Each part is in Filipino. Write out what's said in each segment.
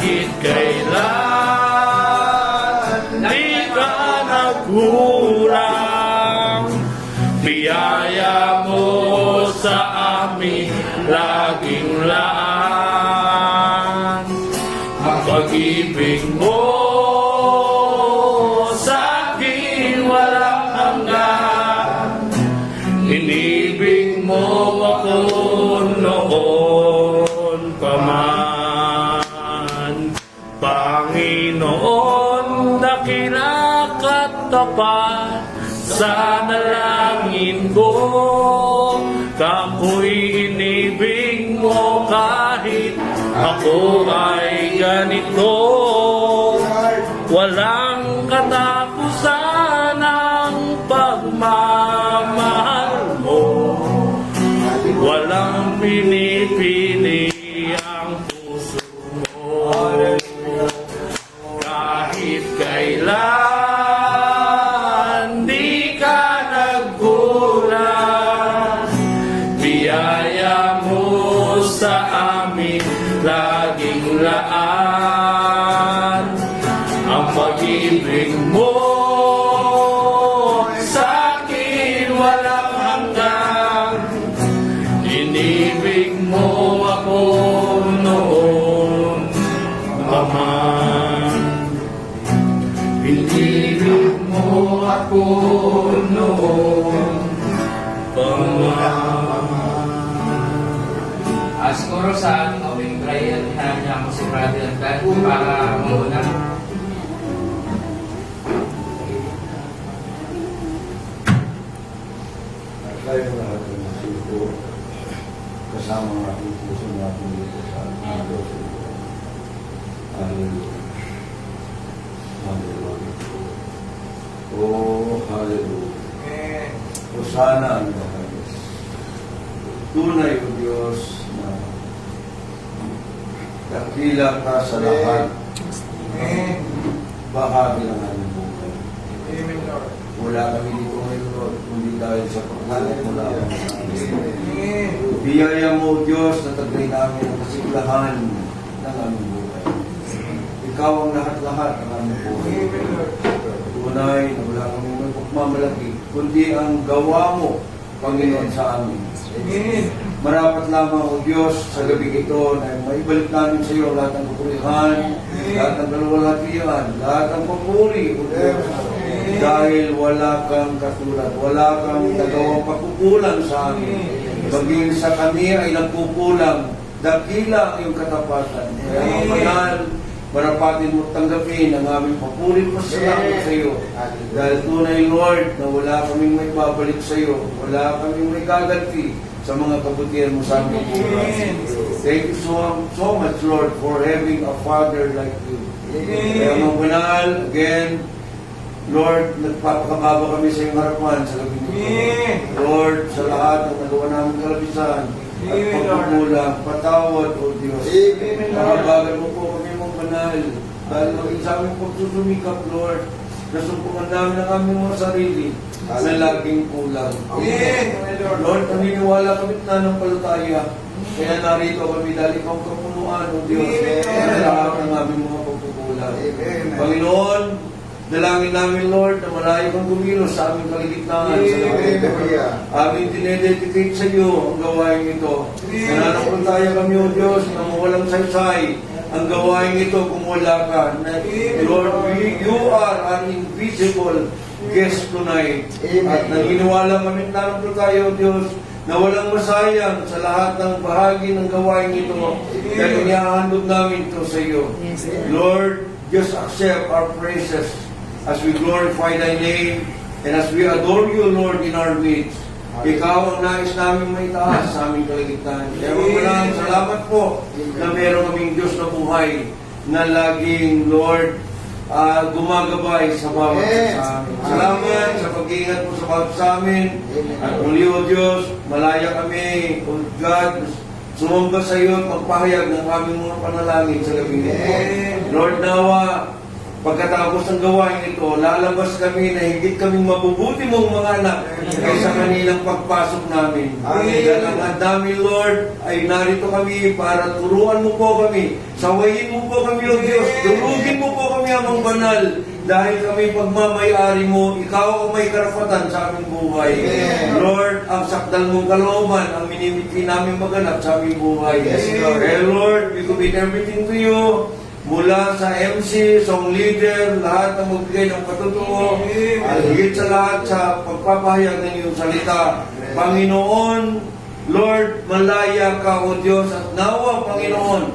kahit kailan di ka nagkulang. Biyaya mo sa amin laging laan. Ang pag-ibig mo sa akin walang hanggan. Inibig mo ako noon pa man. Panginoon, dakila ka't tapat sa dalangin ko. Kako'y inibig mo kahit ako ay ganito. Walang katapusan ang pagmamahal mo. Walang pinipili ang puso mo. Kahit kailan di ka nagkulang. Biyaya mo sa amin laging laan. Ang pag-ibig mo sa akin walang hanggan. Inibig mo ako noon pa man. Inibig mo ako noon pa man. Siguro sa ating prayer, hinahanap mo si Brother God para muna. Tayo lahat ng masito kasama ang ating puso natin dito sa ating Diyos. Hallelujah. Hallelujah. Oh, hallelujah. O sana ang lahat. Tunay o Diyos na dakila ka sa lahat. Bahagi ng aming buhay. Wala kami dito ngayon, Lord, kundi dahil sa pagkalit mo lang sa amin. Biyaya mo, Diyos, na taglay namin ang kasiglahan ng aming buhay. Ikaw ang lahat-lahat ng aming buhay. Tunay na wala kami magpagmamalaki, kundi ang gawa mo, Panginoon, sa amin. Marapat lamang, O Diyos, sa gabi ito na maibalik namin sa iyo lahat ng kapurihan, lahat ng kalawalhatian, lahat ng papuri, O Diyos. Dahil wala kang katulad, wala kang nagawang pagkukulang sa amin. Maging sa kami ay nagkukulang, dakila ang iyong katapatan. Kaya mga banal, marapatin mo tanggapin ang aming papuri pasalamat sa iyo. Dahil tunay, Lord, na wala kaming may babalik sa iyo, wala kaming may gaganti sa mga kabutihan mo sa aming buhay. Thank you so much, Lord, for having a Father like you. Kaya mga banal, again, Lord, nagpapakababa kami sa iyong harapan sa gabi nito. Lord, sa lahat ng nagawa namin kalabisan at pagkukulang, patawad, O Diyos. Nakabagal mo po kami mong banal. Dahil maging sa aming pagsusumikap, Lord, nasumpungan namin ang aming mga sarili na laging kulang. Lord, naniniwala kami na ng palataya. Kaya narito kami dahil ikaw kapunuan, O Diyos, sa lahat ng aming mga pagkukulang. Panginoon, dalangin namin, Lord, na malayo kang gumilos sa aming kaligitnaan sa lahat. Aming dinededicate sa iyo ang gawain ito. Nananampalataya kami, O Diyos, na mawalang saysay ang gawain ito kung wala ka. Lord, you are an invisible guest tonight. At naniniwala kami nananampalataya, O Diyos, na walang masayang sa lahat ng bahagi ng gawain ito. Kaya inihahandog namin ito sa iyo. Lord, just accept our praises as we glorify Thy name, and as we adore You, Lord, in our midst. Ikaw ang nais namin maitaas sa aming kaligtaan. Kaya maraming salamat po na meron kaming Diyos na buhay na laging, Lord, gumagabay sa bawat sa amin. Salamat sa pag-iingat mo sa bawat sa amin. At muli, O Diyos, malaya kami, O God, sumamba sa iyo at magpahayag ng aming mga panalangin sa gabi nito. Lord, nawa, Pagkatapos ng gawain ito, lalabas kami na higit kaming mabubuti mong mga anak kaysa kanilang pagpasok namin. Dahil ang namin, Lord, ay narito kami para turuan mo po kami. Sawayin mo po kami, O Diyos. Durugin mo po kami amang banal. Dahil kami pagmamayari mo, ikaw ang may karapatan sa aming buhay. Lord, ang sakdal mong kalooban, ang minimiti namin maganap sa aming buhay. Kaya Lord, we commit everything to you. Mula sa MC, song leader, lahat ng magbigay ng patutuo, at higit sa lahat sa pagpapahayag ng iyong salita. Panginoon, Lord, malaya ka, O Diyos, at nawa, Panginoon,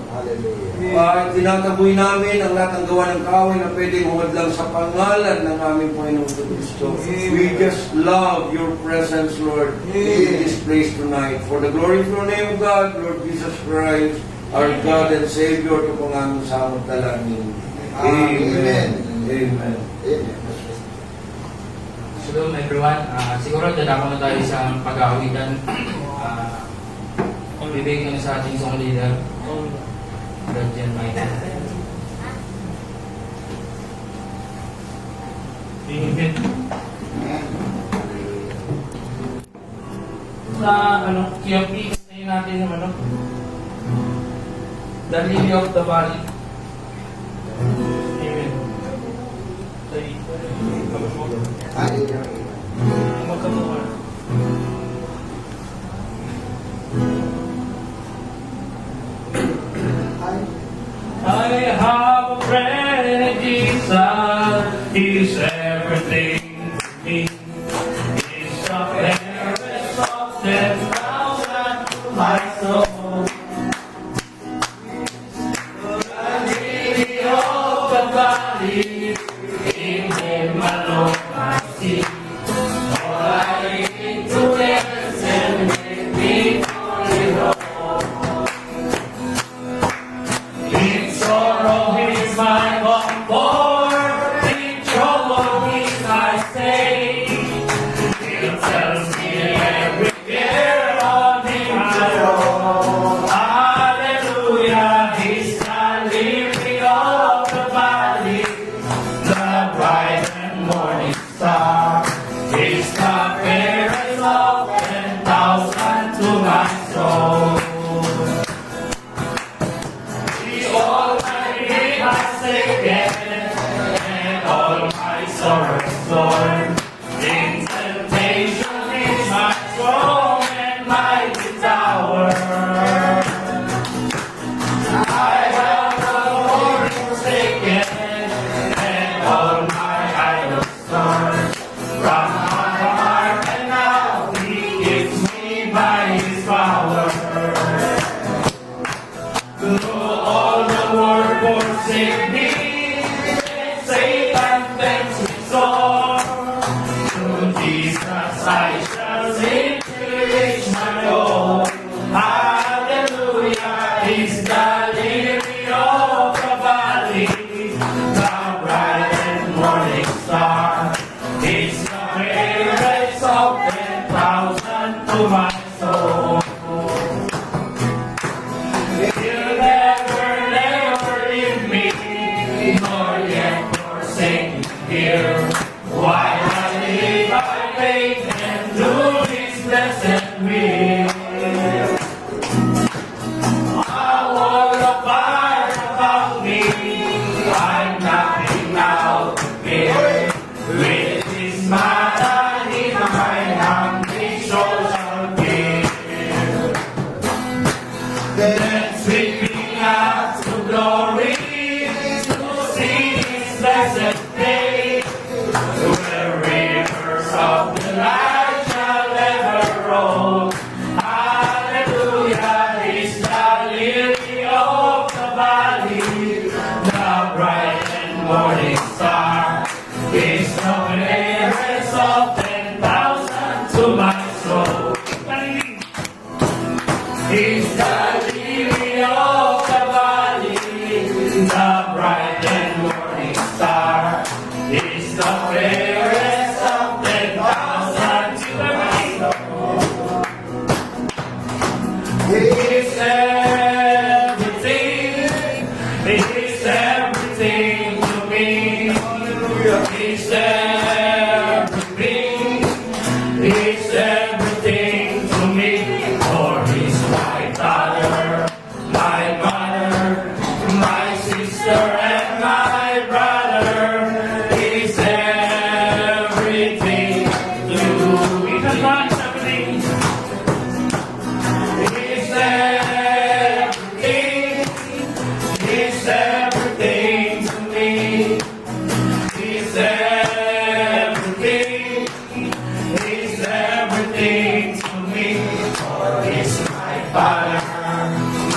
tinataboy namin ang lahat ng gawa ng kaaway na pwede humadlang sa pangalan ng aming Panginoon Kristo. We just love your presence, Lord, in this place tonight. For the glory of your name, God, Lord Jesus Christ, our God and Savior, ito po nga aming samot dalangin. Amen. Amen. Shalom everyone. Siguro dadako na tayo sa pag-aawitan. Bibigyan na sa ating song leader. God Jan Michael. Amen. Sa QMP, kasi natin yung The Lily of the Valley. Amen. Magkamuha. I have a friend in Jesus. He's everything to me. He's the fairest of 10,000 to my soul. The lily of the valley, in Him alone I see. All I need to dance and make me fully whole. In sorrow He's my comfort, in trouble He's my stay. He tells me every care on Him I roll. Hallelujah, He's the lily of the valley, the bright and morning star. He's the fairest of 10,000 to my soul. Almighty has taken, and all my sorrows borne. In temptation is my strong and mighty tower. I have the Lord forsaken, and all my idols torn. From my heart, and now He gives me by His power. Though all the world forsake me, and Satan tempts me sore, to Jesus I shall sing till He reach my goal. Hallelujah, He's the lily of the valley, the bright and morning star. He's the fairest of 10,000 to my soul. He'll never leave me, nor yet forsake me here. While I live by faith and do His blessed will. I want a fire about me, I'm nothing out to fear. With His smile in my hand, His soul shall give. Then sweep me out to glory, to see His blessed day, where rivers of the light shall ever roll. Hallelujah, He's the lily of the valley, the bright and morning star. He's the fairest of 10,000 to my soul. He's the lily of the valley, the bright and morning star. He's the fairest of 10,000 to my soul. He's everything. He's everything to me. He's everything. He's everything to me. For He's my father, my mother, my sister, and my brother. He's everything to me. He's everything. He's everything. He's everything to me. He's everything. He's everything to me. For He's my father,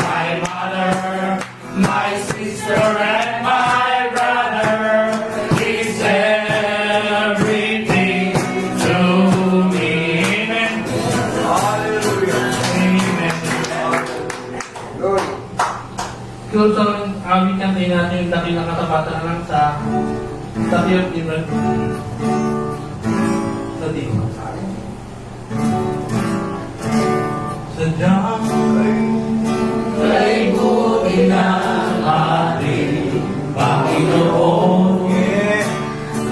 my mother, my sister, and my brother. He's everything to me. Amen. Hallelujah. Amen. Lord, Kung saan aming kantayin natin yung dakilang katapatan na lang sa Takiyot Iman. Sa di. Sadyang kay buti ng ating Panginoon.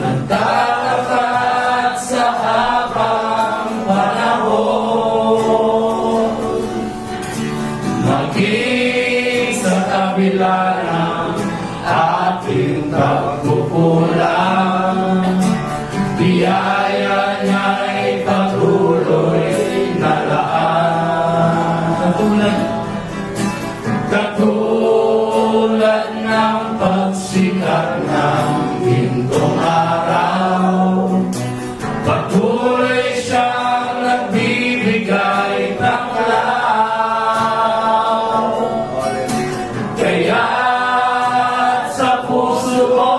Nagtatapat sa habang panahon. Maging sa kabila ng ating pagkukulang, biyaya niya'y patuloy na laan. Katulad ng pagsikat ng gintong araw, patuloy siyang nagbibigay ng law. Kaya sa puso ko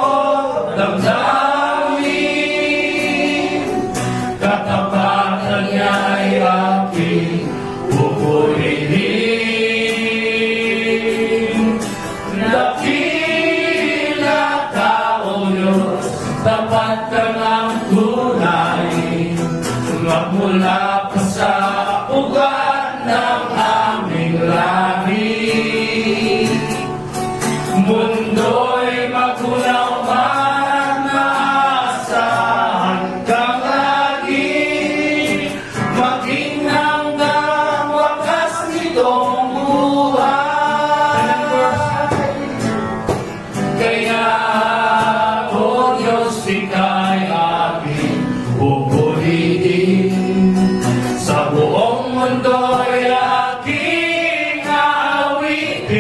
damdamin, katapatan niya'y aking pupurihin. Dakila tao Diyos, tapat ka ng tunay, magmula pa sa ugat ng aming lahi. Mundo'y magunaw man, maasahan kang lagi, maging hanggang wakas nitong buhay. Kaya, O Diyos, Ika'y aking pupurihin. Sa buong mundo'y aking aawitin.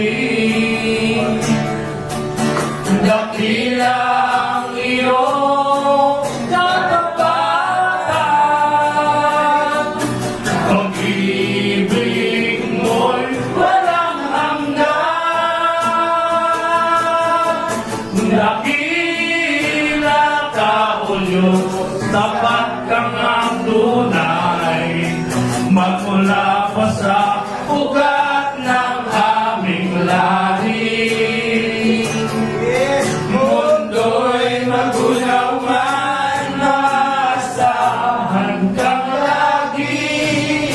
Dakilang iyong katapatan, pag-ibig mo'y walang hanggan. Dakila ka, O Diyos, tapat kang ang tunay, magmula pa sa ugat ng aming lahi. Mundo'y magunaw man, maasahan kang lagi,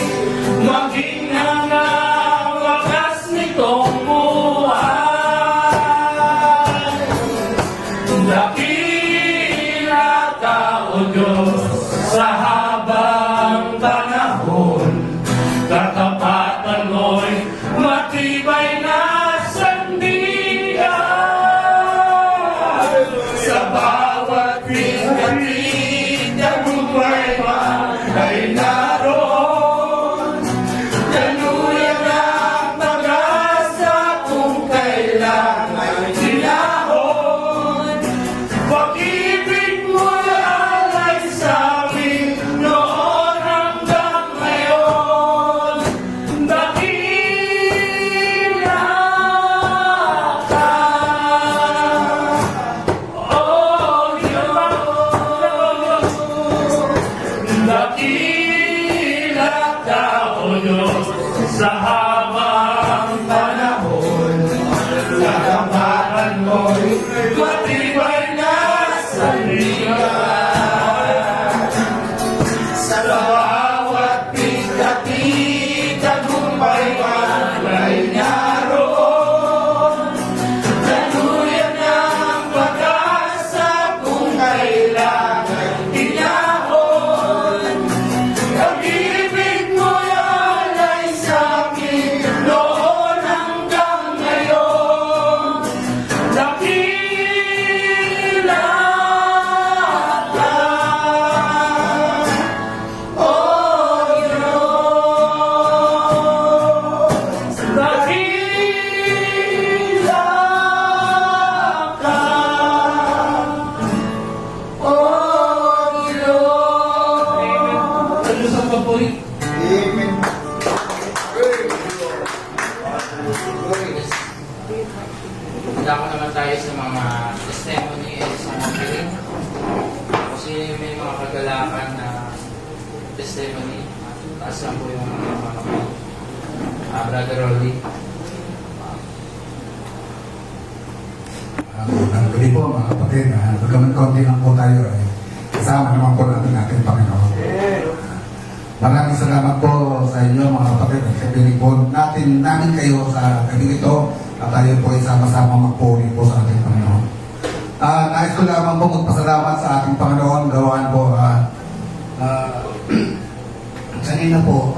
maging hanggang wakas nitong buhay. Dakila ka, O Diyos, sa habang panahon, katapatan mo'y matibay na sandigan. Sa bawat pinatid na buhay man ay naroon. Daluyan ang pag-asa kung kailan ay sinahon. Pag-ibig mo alay sa amin noon hanggang ngayon. Dakila ka, O Diyos. Dakila ka, O Diyos, sa habang panahon. Katapatan mo'y matibay na sandigan. Sa bawat pagkatid, tagumpay man ay naroon. Daluyan ng pag-asa kung kailan Dako naman tayo sa mga testimony at sa mga piling. Kasi may mga kagalakan na testimony. Taas lang po yung mga Brother Rolly. Ang gabi po mga kapatid, bagaman konti lang po tayo kasama naman po natin ating Panginoon. Maraming salamat po sa inyo mga kapatid at kapiling po namin kayo sa gabi ito at tayo po ay sama-sama magpuri po sa ating Panginoon. Nais ko lamang po magpasalamat sa ating Panginoon, gawaan po kanina po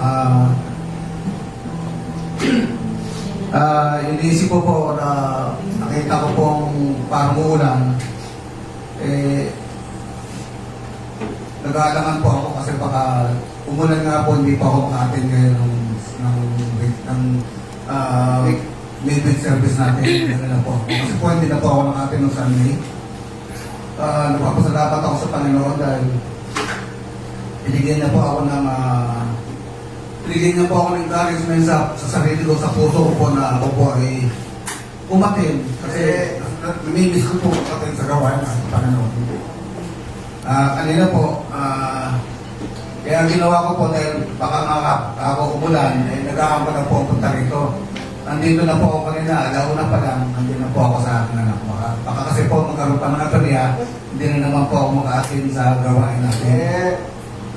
iniisip ko po na nakita ko pong parang uulan nag-aalangan po ako kasi baka umulan nga po, hindi pa ako maka-attend ngayon ng midweek service natin. Ganun na po. Kasi po hindi na po ako naka-attend ng Sunday. Nagpapasalamat ako sa Panginoon dahil binigyan niya po ako ng encouragement sa sarili ko, sa puso ko po na ako po ay umatin. Kasi namimiss ko po umatin sa gawain ng Panginoon. Kanina po, kaya ang ginawa ko po dahil baka ako umulan, nag-aamba na po ang punta rito. Nandito na po ako kanina, alauna pa lang, nandito na po ako sa aking anak. Baka kasi po magkaroon pa ng aperya, hindi na naman po ako maka-atin sa gawain natin.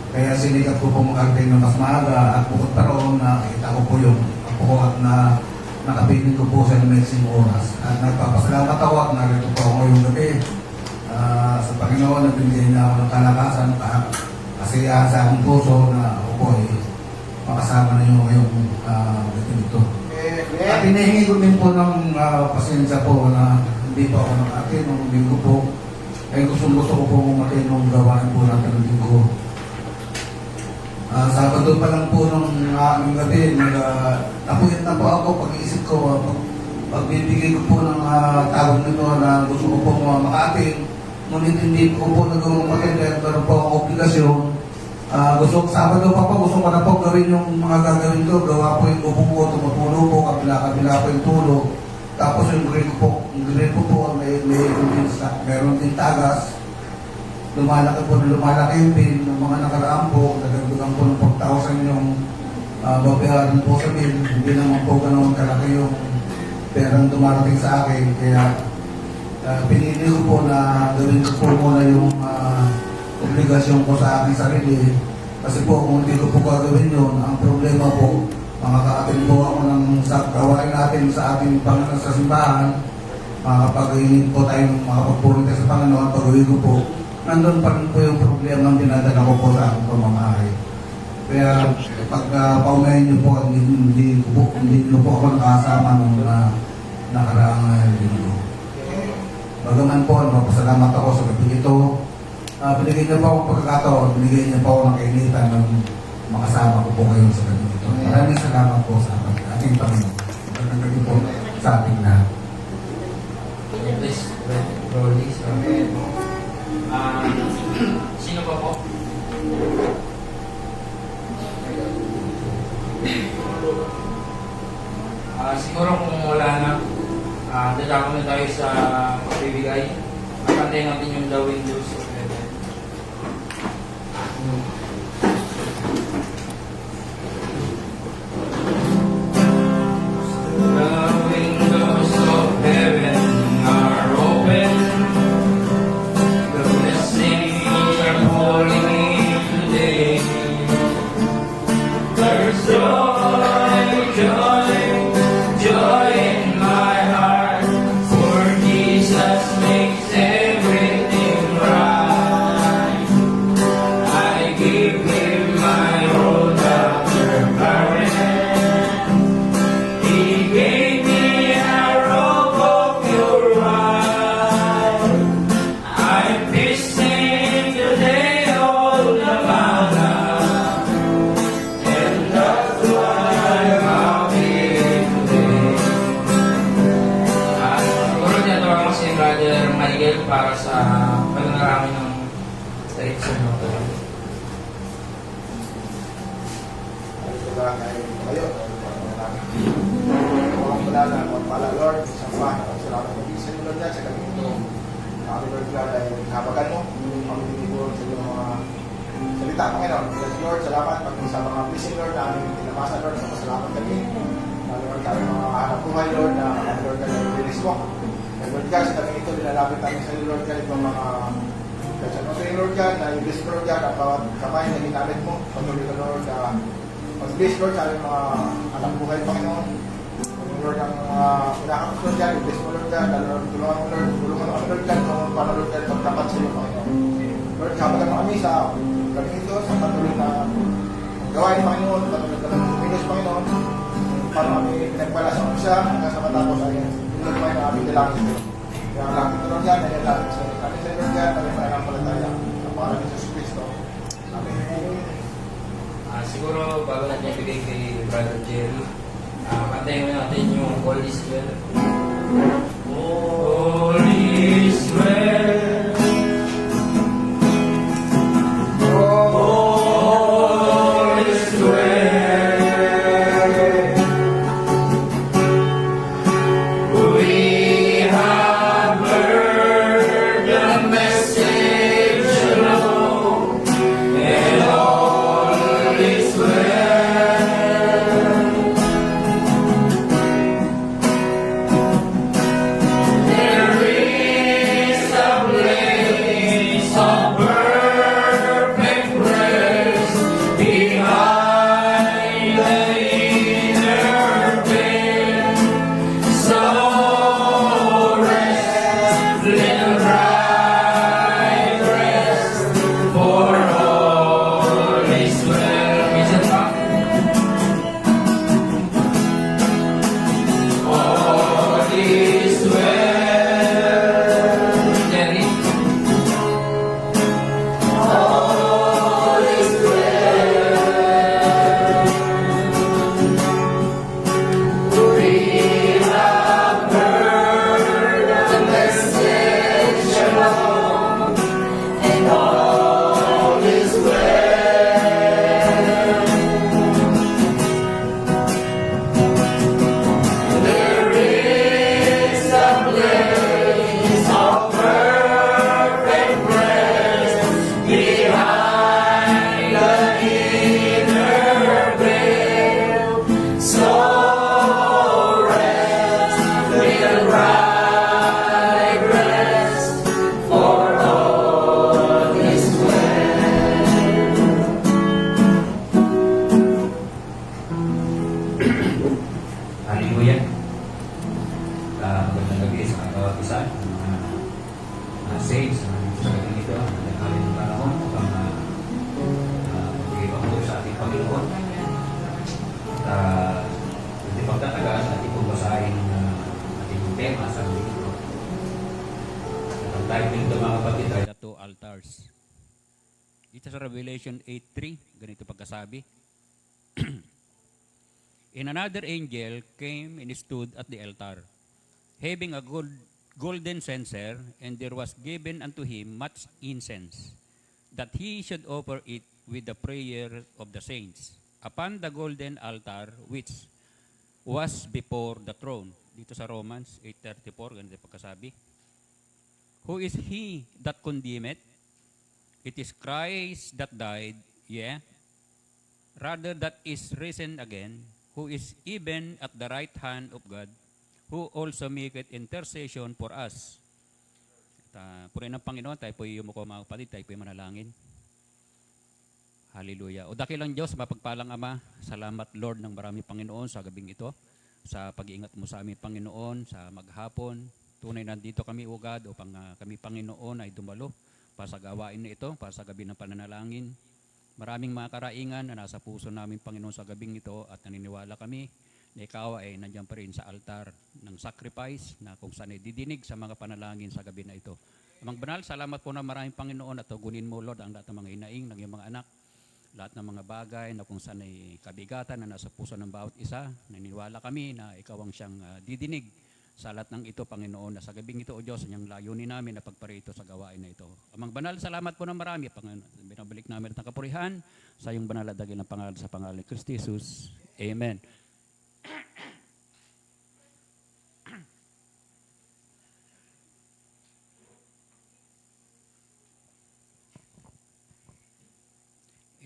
Kaya sinigat ko po makarating ng mas maaga at bukod pa roon nakita ko po yung ako ko at nakapitin ko po sa mixing oras. At nagpapasalamat ako at narito po ako ngayong gabi. Sa Panginoon, nagbigay niya ako ng kalakasan kasi sa aking puso na ako po ay makasama na yung ngayong gabi nito. At hinihingi ko din po ng pasensya po na hindi pa ako nakatin nung linggo po. Ay gusto ko po umatin nung gawain po natin ng linggo. Sabado pa lang po nung aming gabi, napuyat na po ako pag-iisip ko, pagbibigay ko po ng tawag nito na gusto ko po makatin. Ngunit hindi ko po nagawang matin dahil meron po akong obligasyon. Sabado pa po, gusto ko na po gawin yung mga gagawin ko. Gawa po yung upo ko, tumutulog po, kabila-kabila po yung tulog. Tapos yung grill ko po, meron din tagas. Lumalaki yung bill ng mga nakaraan po, nagagdagan po ng 4,000 yung babayaran po sa bill. Hindi naman po ganun kalaki yung perang dumarating sa akin. Kaya pinili ko po na gawin ko po muna yung obligasyon ko sa aking sarili. Kasi po kung hindi ko po gagawin yun, ang problema po, makaka-attend po ako ng gawain natin sa ating Panginoon sa simbahan. Makakapag-init po tayo, makapagpunin tayo sa Panginoon, pag-uwi ko po. Nandun pa rin po yung problema ng dinadala ko po sa aking pamamahay. Kaya pag paunahin niyo po, hindi niyo po ako nakasama nung nakaraang linggo. Bagaman po, magpasalamat ako sa gabi ito. Binigyan niyo po akong pagkakataon, binigyan niyo po ako ng kainitan ng makasama ko po kayo sa gabi ito. Maraming salamat po sa ating Panginoon. Magandang gabi po sa ating lahat. Please, Rolly. Sino pa po? Siguro kung wala na, dadako na tayo sa pagbibigay. Matantay natin yung The Windows of Heaven. The windows of heaven are open. The blessings are pouring in today. There's joy in my heart, for Jesus makes everything right. I give Him my whole other garment. He gave me a robe of pure white. I'm kissing today all the manna, and that's why I'm happy today. Siguro tinatawag ko si Brother Miguel para sa pananarami ng direction ng Kayo, wala na, wala Lord, sa salamat po sa inyo, Lord God, sa gabi ito. Kami, Lord God, ay habagan mo. Kami pinipuro sa iyong mga salita, Panginoon. Yes, Lord, salamat pag sa mga blessing, Lord, na aming tinamasan, Lord, sa masalamat kami. Lalo, Lord, kami mga hanap buhay, Lord, na Lord God, ay release mo. And Lord God, sa gabi ito, nilalapit namin sa iyo, Lord God, itong mga kasi mo sa iyo, Lord God, na i-bless mo, Lord God, ang bawat kamay na ginamit mo. Patuloy ka, Lord, mag-bless, Lord, sa aming mga anak buhay, Panginoon. Lord, ang pinakang Lord God, i-bless mo, Lord God, Lord, tulungan mo, Lord, tulungan mo, Lord God, kung paano, Lord God, magtapat sa iyo, Panginoon. Lord, kapagan mo kami sa kami ito, sa patuloy na gawain, Panginoon, patuloy ka ng minus, Panginoon, para kami pinagpala sa umpisa, hanggang sa matapos ay tulad mo na aming dalangin ito. Kaya ang langit ito, Lord God, ay lalapit sa iyo. Kami sa iyo, Lord God, kami pananampalataya. Ang pangalan ni Jesus Cristo. Amen. Siguro bago natin ibigay kay Brother Jerry, kantayin mo natin yung All is Well. All is well. All is well. We have heard the message alone, and all is well. There is a place of perfect rest behind the inner veil. So rest, little bride, rest, for all is well. Minsan pa. All is well. Jerry, All is well. We have heard the message alone, and all is well. There is a place of perfect rest behind the inner veil. So rest, little bride, rest, for all is well. Hallelujah. Magandang gabi sa bawat isa, mga saints, sa gabi nito, ang nagkakalin ng panahon upang magbigay pangulong sa ating Panginoon. At hindi pagtatagal, ating pong basahin ating tema sa gabi nito. Ang title nito mga kapatid ay The Two Altars. Dito sa Revelation 8:3, ganito pagkasabi. And another angel came and stood at the altar, having a golden censer, and there was given unto him much incense, that he should offer it with the prayer of the saints, upon the golden altar which was before the throne. Dito sa Romans 8:34, ganito pagkasabi. Who is he that condemneth? It is Christ that died, rather that is risen again, who is even at the right hand of God, who also maketh intercession for us. Purihin ng Panginoon, tayo po yumuko mga kapatid, tayo po manalangin. Hallelujah. O dakilang Diyos, mapagpalang Ama, salamat Lord ng marami Panginoon sa gabing ito, sa pag-iingat mo sa aming Panginoon, sa maghapon. Tunay nandito kami, O God, upang kami Panginoon ay dumalo para sa gawain na ito, para sa gabi ng pananalangin. Maraming mga karaingan na nasa puso namin, Panginoon, sa gabing ito at naniniwala kami na ikaw ay nandiyan pa rin sa altar ng sacrifice na kung saan ay didinig sa mga panalangin sa gabi na ito. Amang banal, salamat po na maraming Panginoon at tugunin mo, Lord, ang lahat ng mga hinaing ng iyong mga anak, lahat ng mga bagay na kung saan ay kabigatan na nasa puso ng bawat isa. Naniniwala kami na ikaw ang siyang didinig sa lahat ng ito, Panginoon, na sa gabing ito, O Diyos, ang layunin namin na pagparito sa gawain na ito. Amang banal, salamat po na marami, Panginoon. Binabalik namin at ang kapurihan sa iyong banal at dagil ng pangalan sa pangalan ni Kristo Jesus. Amen.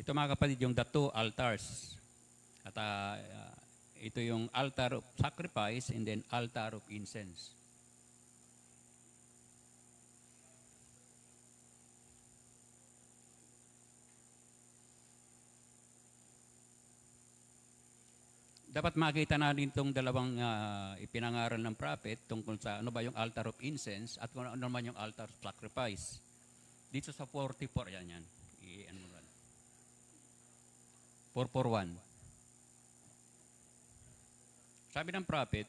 Ito mga kapatid, yung the two altars. At ito yung altar of sacrifice and then altar of incense. Dapat makita natin itong dalawang ipinangaral ng prophet tungkol sa ano ba yung altar of incense at kung ano naman yung altar of sacrifice. Dito sa 44, yan. I-ano mo lang. 441. Sabi ng prophet,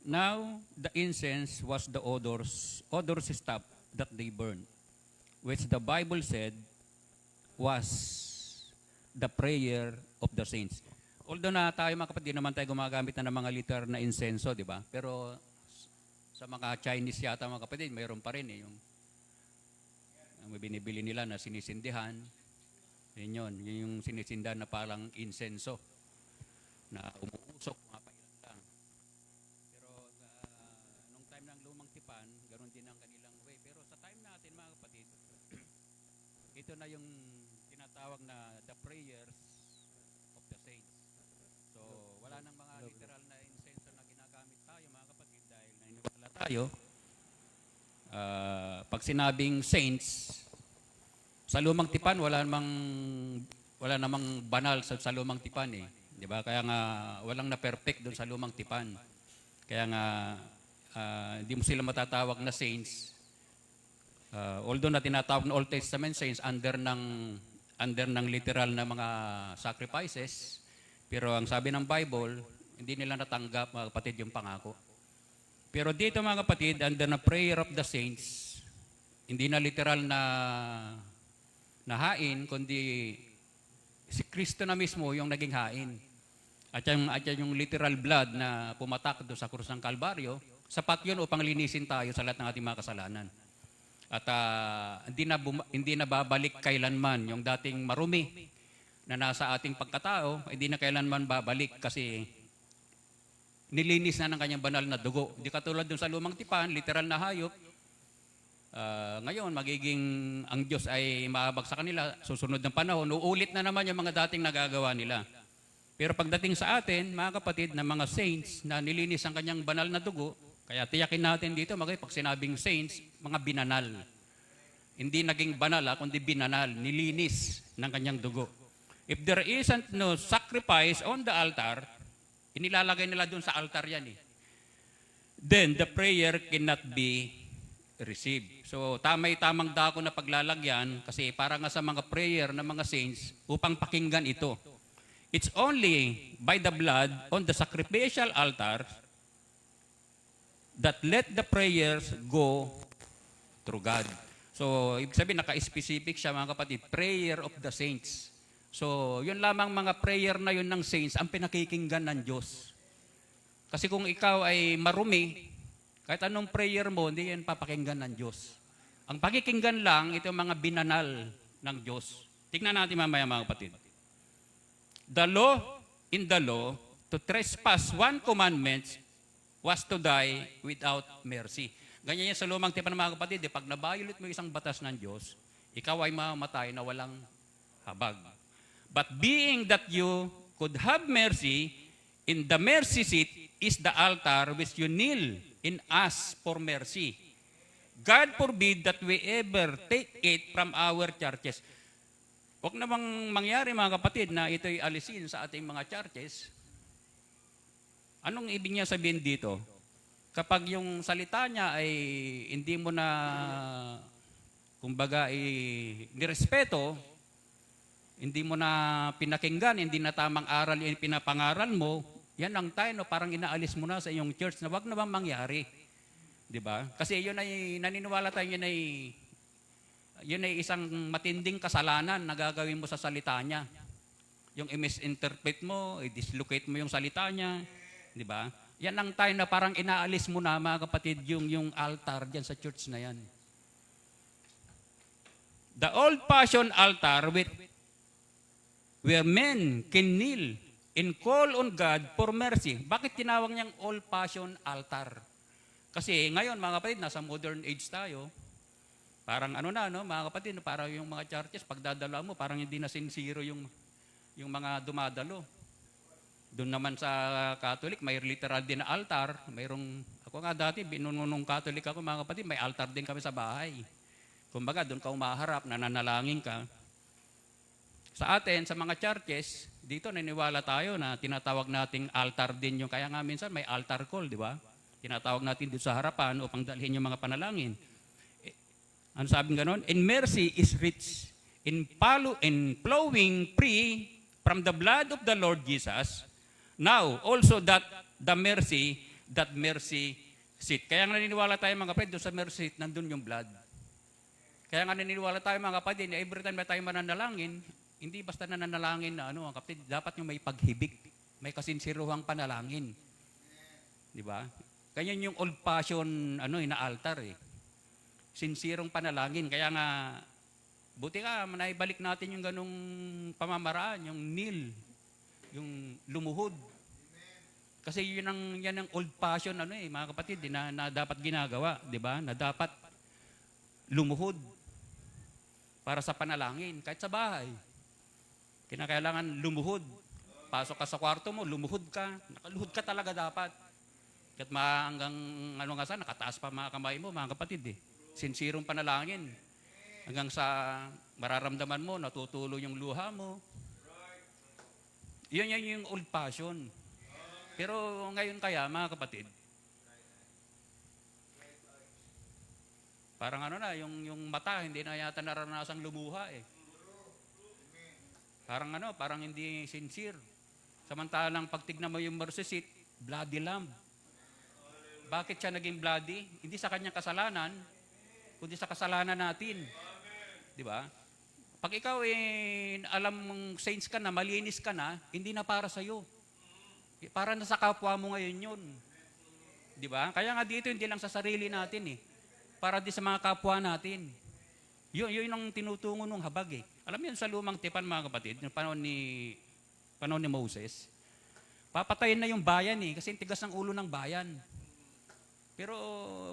now the incense was the odorous stuff that they burned, which the Bible said was the prayer of the saints. Although na tayo mga kapatid, di naman tayo gumagamit na ng mga liter na insenso, di ba? Pero sa mga Chinese yata mga kapatid, mayroon pa rin yung binibili nila na sinisindihan. Yun yung sinisindihan na parang insenso na umuusok, mapailan lang. Pero nung time ng lumang tipan, ganoon din ang kanilang way. Pero sa time natin mga kapatid, ito na yung tinatawag na the prayers of the saints. So, wala nang mga literal na incenso na ginagamit tayo mga kapatid dahil naniniwala tayo. Pag sinabing saints, sa lumang tipan wala namang banal sa lumang tipan eh. 'Di ba? Kaya nga walang na perfect doon sa lumang tipan. Kaya nga hindi mo sila matatawag na saints. Although na tinatawag na Old Testament saints under ng literal na mga sacrifices, pero ang sabi ng Bible, hindi nila natanggap mga kapatid yung pangako. Pero dito mga kapatid, under the prayer of the saints, hindi na literal na hain, kundi si Kristo na mismo yung naging hain. At yung literal blood na pumatak doon sa krus ng Kalbaryo, sapat yun upang linisin tayo sa lahat ng ating mga kasalanan. At hindi na babalik kailanman yung dating marumi na nasa ating pagkatao, hindi na kailanman babalik kasi nilinis na ng kanyang banal na dugo. Hindi katulad dun sa lumang tipan, literal na hayop. Ngayon, magiging ang Diyos ay maabag sa kanila, susunod ng panahon, uulit na naman yung mga dating nagagawa nila. Pero pagdating sa atin, mga kapatid, na mga saints na nilinis ang kanyang banal na dugo, kaya tiyakin natin dito, pag sinabing saints, mga binanal. Hindi naging banal, kundi binanal, nilinis ng kanyang dugo. If there isn't no sacrifice on the altar, inilalagay nila dun sa altar yan eh. Then the prayer cannot be received. So tamang dako na paglalagyan kasi para nga sa mga prayer ng mga saints upang pakinggan ito. It's only by the blood on the sacrificial altar that let the prayers go through God. So ibig sabihin naka-specific siya mga kapatid, prayer of the saints. So yun lamang mga prayer na yun ng saints ang pinakikinggan ng Diyos. Kasi kung ikaw ay marumi, kahit anong prayer mo, hindi yan papakinggan ng Diyos. Ang pakikinggan lang, ito mga binanal ng Diyos. Tingnan natin mamaya mga kapatid. In the law, to trespass one commandment was to die without mercy. Ganyan yan sa lumang tipan ng mga kapatid. Pag nabayulit mo isang batas ng Diyos, ikaw ay mamamatay na walang habag. But being that you could have mercy, in the mercy seat is the altar which you kneel in ask for mercy. God forbid that we ever take it from our churches. Huwag namang mangyari mga kapatid na ito'y alisin sa ating mga churches. Anong ibig niya sabihin dito? Kapag yung salita niya ay hindi mo na, kumbaga, nirespeto, hindi mo na pinakinggan, hindi na tamang aral yung pinapangaral mo, yan ang time no, parang inaalis mo na sa iyong church na wag na bang mangyari. 'Di ba? Kasi yun ay naniniwala tayo yun ay isang matinding kasalanan na gagawin mo sa salita niya. Yung i-misinterpret mo, i-dislocate mo yung salita niya, 'di ba? Yan ang time na parang inaalis mo na mga kapatid yung altar diyan sa church na yan. The old-fashioned altar where men can kneel and call on God for mercy. Bakit tinawag niyang old-fashioned altar? Kasi ngayon mga kapatid, nasa modern age tayo, Parang ano na, no, mga kapatid, no, parang yung mga churches, pagdadala mo, parang hindi na sincere yung mga dumadalo. Doon naman sa Catholic, may literal din na altar. Ako nga dati, binunong Catholic ako, mga kapatid, may altar din kami sa bahay. Kumbaga, doon ka umaharap, nananalangin ka. Sa atin, sa mga churches, dito naniniwala tayo na tinatawag nating altar din yung, kaya nga minsan may altar call, di ba? Tinatawag natin dito sa harapan upang dalhin yung mga panalangin. Ano sabing ganon? And mercy is rich in flowing free from the blood of the Lord Jesus. Now, also that mercy seat. Kaya nga naniniwala tayo mga kapatid, doon sa mercy seat, nandun yung blood. Kaya nga naniniwala tayo mga kapatid, every time na tayo mananalangin, hindi basta nananalangin na kapatid, dapat yung may paghibik, may kasinsiruhang panalangin. Di ba? Ganyan yung old fashion na altar eh. Sinsirong panalangin. Kaya nga, buti ka, naibalik natin yung ganong pamamaraan, yung kneel, yung lumuhod. Kasi yan ang old fashion mga kapatid, na dapat ginagawa, di ba? Na dapat lumuhod para sa panalangin, kahit sa bahay. Kinakailangan lumuhod. Pasok ka sa kwarto mo, lumuhod ka. Nakaluhod ka talaga dapat. Kahit hanggang nakataas pa mga kamay mo, mga kapatid eh. Sinsirong panalangin. Hanggang sa mararamdaman mo, natutulo yung luha mo. Yan yung old fashion. Pero ngayon kaya, mga kapatid, parang yung mata, hindi na yata naranasang lumuha eh. Parang hindi sincere. Samantalang pagtignan mo yung mercy seat, bloody lamb. Bakit siya naging bloody? Hindi sa kanyang kasalanan, kundi sa kasalanan natin. Di ba? Pag ikaw alam mong saints ka na, malinis ka na, hindi na para sa'yo. Para na sa kapwa mo ngayon yun. Di ba? Kaya nga dito, hindi lang sa sarili natin eh. Para din sa mga kapwa natin. Yun ang tinutungo ng habag eh. Alam mo yun sa lumang tipan mga kapatid, yung panahon ni Moses, papatayin na yung bayan eh, kasi tigas ng ulo ng bayan. Pero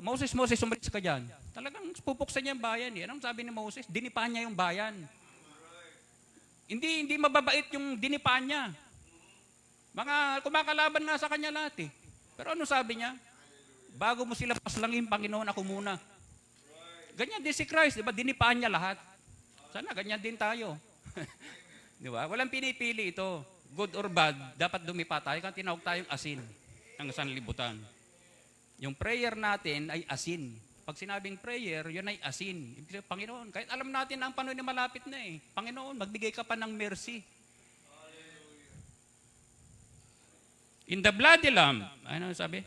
Moses, umalis ka dyan. Talagang pupuksan niya yung bayan eh. Anong sabi ni Moses? Dinipan niya yung bayan. Hindi mababait yung dinipan niya. Mga kumakalaban nga sa kanya lahat eh. Pero ano sabi niya? Bago mo sila paslangin, Panginoon, ako muna. Ganyan din si Christ, di ba? Dinipaan niya lahat. Sana ganyan din tayo. Di ba? Walang pinipili ito. Good or bad, dapat dumipa tayo. Kaya tinawag tayong asin ng sanlibutan. Yung prayer natin ay asin. Pag sinabing prayer, yun ay asin. Ibig sabihin, Panginoon, kahit alam natin na ang panahon na malapit na eh. Panginoon, magbigay ka pa ng mercy. In the bloody lamb, ano sabi?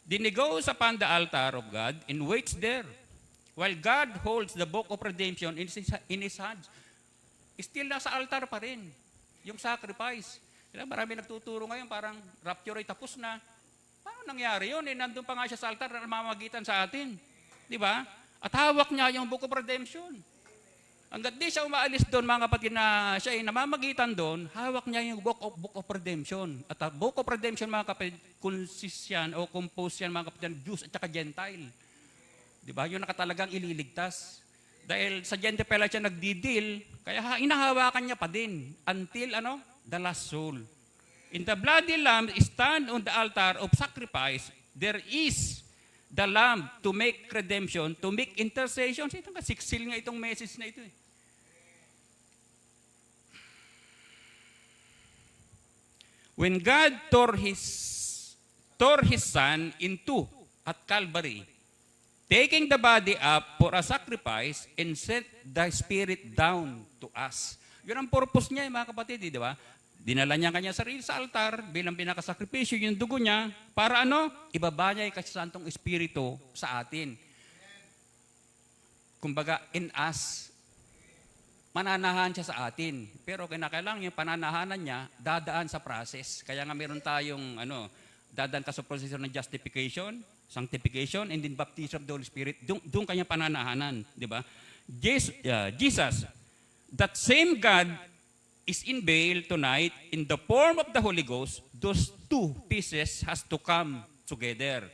Then he goes upon the altar of God and waits there. While God holds the book of redemption in His hands. Still nasa altar pa rin. Yung sacrifice. Marami nagtuturo ngayon, parang rapture ay tapos na. Paano nangyari yun? Nandun pa nga siya sa altar na mamagitan sa atin. Di ba? At hawak niya yung book of redemption. Hanggat di siya umaalis doon, mga kapatid, na siya ay namamagitan doon, hawak niya yung book of redemption. At ang book of redemption, mga kapatid, consist yan o compose yan, mga kapatid, Jews at saka Gentile. Di ba? Yun nakatalagang ililigtas. Dahil sa Gentile pala siya nagdidil, kaya inahawakan niya pa din until the last soul. In the bloody lamb stand on the altar of sacrifice, there is the lamb to make redemption, to make intercession. Ito nga, siksil nga itong message na ito eh. When God tore his son in two at Calvary, taking the body up for a sacrifice and sent the Spirit down to us. Yun ang purpose niya, mga kapatid, di ba? Dinala niya kanya sarili sa altar bilang pinakasakripisyo, yung dugo niya, para ibaba niya yung kasasantong Espiritu sa atin. Kumbaga, in us, mananahan siya sa atin. Pero kinakailangan yung pananahanan niya, dadaan sa process. Kaya nga meron tayong, dadaan ka sa process ng justification, sanctification, and then baptism of the Holy Spirit. Doon kanya pananahanan, di ba? Jesus, that same God is unveiled tonight in the form of the Holy Ghost. Those two pieces has to come together.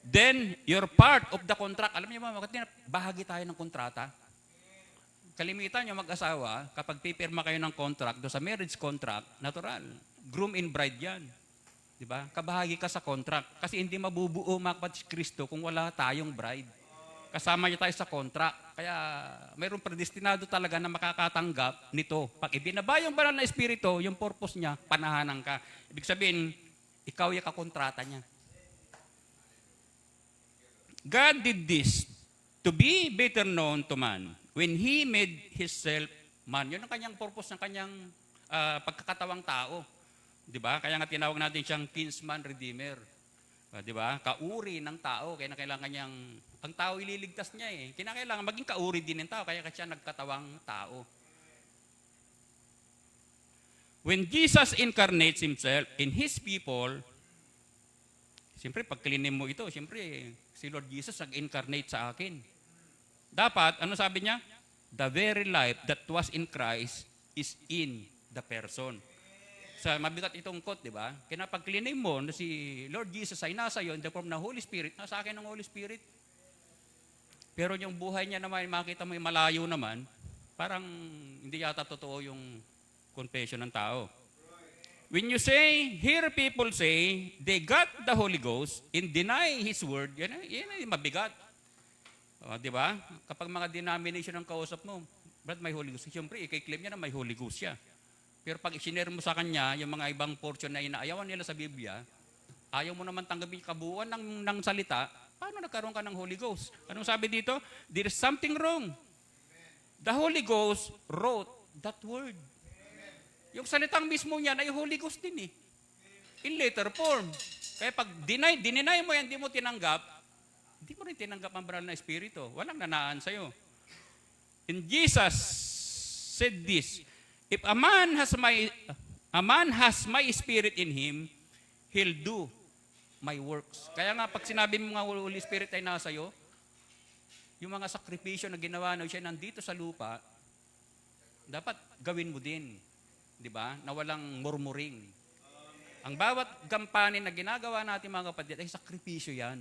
then you're part of the contract. Alam niyo ba, bahagi tayo ng kontrata. Kalimitan nyo mag-asawa, kapag pipirma kayo ng contract, do sa marriage contract, natural. Groom and bride yan. Diba? Kabahagi ka sa contract. Kasi hindi mabubuo mga kapatid Kristo kung wala tayong bride. Kasama niya tayo sa contract. Kaya mayroong predestinado talaga na makakatanggap nito. Pag ibinaba yung banal na espiritu, yung purpose niya, panahanan ka. Ibig sabihin, ikaw yung kakontrata niya. God did this to be better known to man when He made Himself man. Yun ang kanyang purpose ng kanyang pagkakatawang tao. Diba? Kaya nga tinawag natin siyang kinsman redeemer. Diba? Kauri ng tao. Kaya kailangan niyang, ang tao ililigtas niya eh. Kinakailangan maging kauri din ng tao. Kaya siya nagkatawang tao. When Jesus incarnates Himself in His people, siyempre pag klinin mo ito, siyempre si Lord Jesus nag-incarnate sa akin. Dapat, ano sabi niya? The very life that was in Christ is in the person. Sa mabigat itong quote, di ba? Kaya pag klinin mo na si Lord Jesus ay nasa iyo in the form ng Holy Spirit, nasa akin ng Holy Spirit. Pero yung buhay niya naman, makita mo yung malayo naman, parang hindi yata totoo yung confession ng tao. When you say, hear people say, they got the Holy Ghost and deny His word, yan ay mabigat. O, di ba? Kapag mga denomination ang kausap mo, ba't may Holy Ghost? Siyempre, i-claim niya na may Holy Ghost siya. Pero pag isinare mo sa kanya, yung mga ibang portion na inaayawan nila sa Biblia, ayaw mo naman tanggapin kabuuan ng salita, paano nagkaroon ka ng Holy Ghost? Anong sabi dito? There is something wrong. The Holy Ghost wrote that word. Yung salitang mismo niya na yung Holy Ghost din eh. In letter form. Kaya pag deny mo yan, hindi mo tinanggap, hindi mo rin tinanggap ang banal na espiritu. Walang nanaan sa'yo. And Jesus said this, if a man has my spirit in him, he'll do my works. Kaya nga pag sinabi mo nga Holy Spirit ay nasa iyo, yung mga sakripisyo na ginawa na siya nandito sa lupa, dapat gawin mo din. Di ba? Na walang murmuring. Ang bawat gampanin na ginagawa natin mga kapatid ay sakripisyo yan.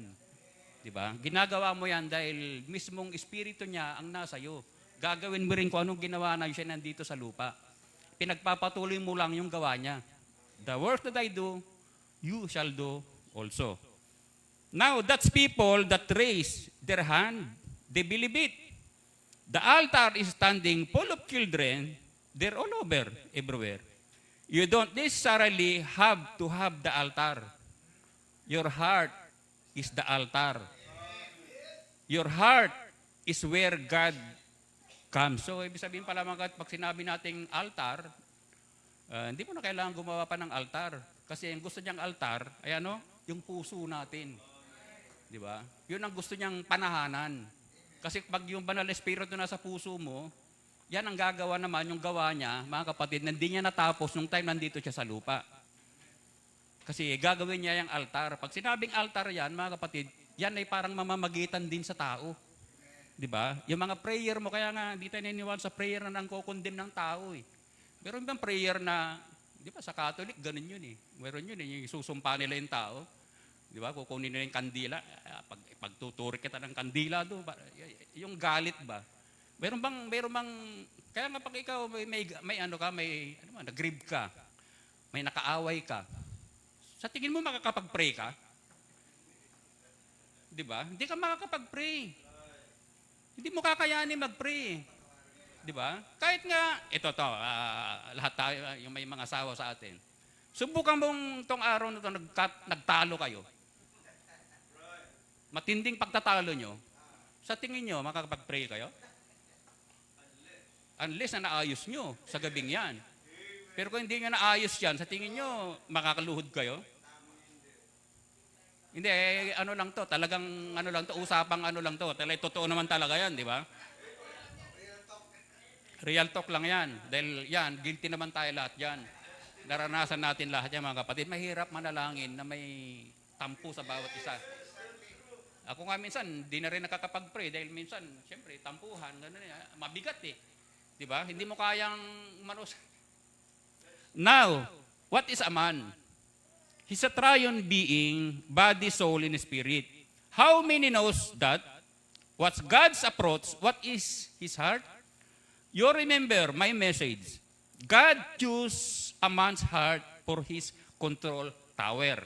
Di ba? Ginagawa mo yan dahil mismong espiritu niya ang nasa iyo. Gagawin mo rin kung anong ginawa na siya nandito sa lupa. Pinagpapatuloy mo lang yung gawa niya. The work that I do, you shall do also. Now, that's people that raise their hand. They believe it. The altar is standing full of children. They're all over, everywhere. You don't necessarily have to have the altar. Your heart is the altar. Your heart is where God comes. So, ibig sabihin pala mga pag sinabi nating altar, hindi mo na kailangan gumawa pa ng altar. Kasi yung gusto niyang altar, ay ano? Yung puso natin. Di ba? Yun ang gusto niyang panahanan. Kasi pag yung banal na espiritu nasa puso mo, yan ang gagawa naman, yung gawa niya, mga kapatid, na hindi niya natapos nung time nandito siya sa lupa. Kasi gagawin niya yung altar. Pag sinabing altar yan, mga kapatid, yan ay parang mamamagitan din sa tao. Di ba? Yung mga prayer mo, kaya nga, hindi tayo naniniwala sa prayer na nangkukondem ng tao eh. Meron bang prayer na, di ba, sa Catholic, ganun yun eh. Meron yun eh, yung susumpa nila yung tao. Di ba, kukunin nila yung kandila. Pagtuturik kita ng kandila doon, yung galit ba? Meron bang, kaya nga pag ikaw may ano ka, may nag-grieve ka, may nakaaway ka, sa tingin mo makakapag-pray ka? Di ba? Hindi ka makakapag-pray. Hindi mo kakayanin mag-pray. Di ba? Kahit nga, lahat tayo, yung may mga asawa sa atin. Subukan mong tong araw na ito, nagtalo kayo. Matinding pagtatalo nyo. Sa tingin nyo, makakapag-pray kayo? Unless na naayos nyo sa gabing yan. Pero kung hindi nyo naayos yan, sa tingin nyo, makakaluhod kayo? Hindi, ano lang to, talagang ano lang to, usapang ano lang to. Totoo naman talaga yan, di ba? Real talk lang yan. Dahil yan, guilty naman tayo lahat yan. Naranasan natin lahat yan, mga kapatid. Mahirap manalangin na may tampo sa bawat isa. Ako nga minsan, di na rin nakakapag-pray dahil minsan, siyempre, tampuhan, mabigat eh. Di ba? Hindi mo kayang umanos. Now, what is a man? He's a triune being, body, soul, and spirit. How many knows that? What's God's approach? What is His heart? You remember my message. God chose a man's heart for His control tower.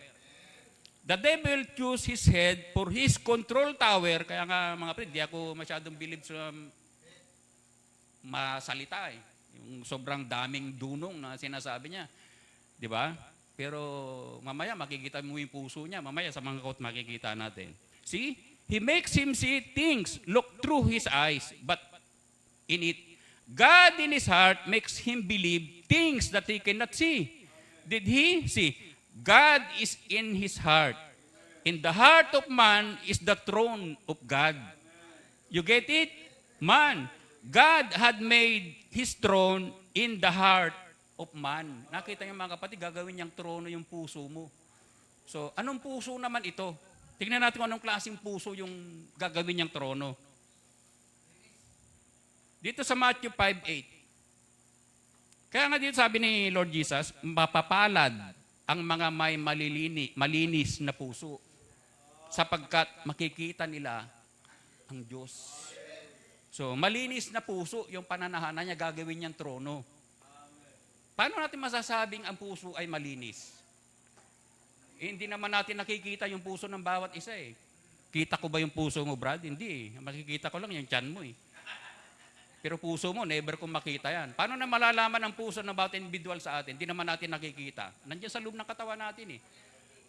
The devil chose his head for his control tower. Kaya nga mga friend, di ako masyadong believe sa masalita eh. Yung sobrang daming dunong na sinasabi niya. Di ba? Pero mamaya makikita mo yung puso niya. Mamaya sa mga quote makikita natin. See? He makes him see things, look through his eyes, but in it, God in his heart makes him believe things that he cannot see. Did he? See, God is in his heart. In the heart of man is the throne of God. You get it? Man. God had made his throne in the heart of man. Nakita niyo mga kapatid, gagawin niyang trono yung puso mo. So, anong puso naman ito? Tingnan natin kung anong klaseng puso yung gagawin niyang trono. Dito sa Matthew 5:8. Kaya nga dito sabi ni Lord Jesus, mapapalad ang mga may malinis na puso sapagkat makikita nila ang Diyos. So, malinis na puso yung pananahanan niya, gagawin niyang trono. Paano natin masasabing ang puso ay malinis? Hindi naman natin nakikita yung puso ng bawat isa eh. Kita ko ba yung puso mo, Brad? Hindi eh. Makikita ko lang yung tiyan mo eh. Pero puso mo, never kong makita yan. Paano na malalaman ang puso ng bawat individual sa atin? Hindi naman natin nakikita. Nandiyan sa loob ng katawan natin eh.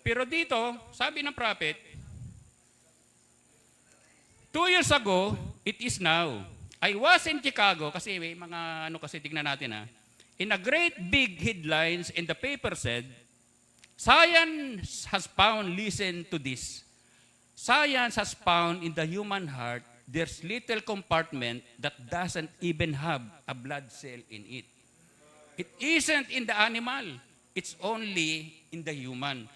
Pero dito, sabi ng prophet, 2 years ago, it is now. I was in Chicago, kasi may mga kasi tignan natin ha. In a great big headlines in the paper said, Science has found, listen to this, science has found in the human heart, there's little compartment that doesn't even have a blood cell in it. It isn't in the animal, it's only in the human.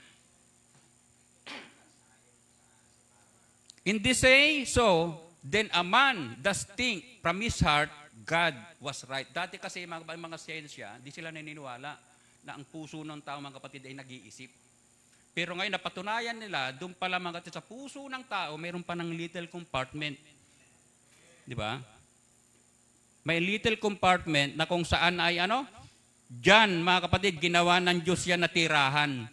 In this say, so, then a man does think from his heart, God was right. Dati kasi mga siyensya, di sila naniniwala na ang puso ng tao, mga kapatid, ay nag-iisip. Pero ngayon, napatunayan nila, doon pala mga kapatid, sa puso ng tao, mayroon pa ng little compartment. Di ba? May little compartment na kung saan ay ano? Diyan, mga kapatid, ginawa ng Diyos yan na tirahan.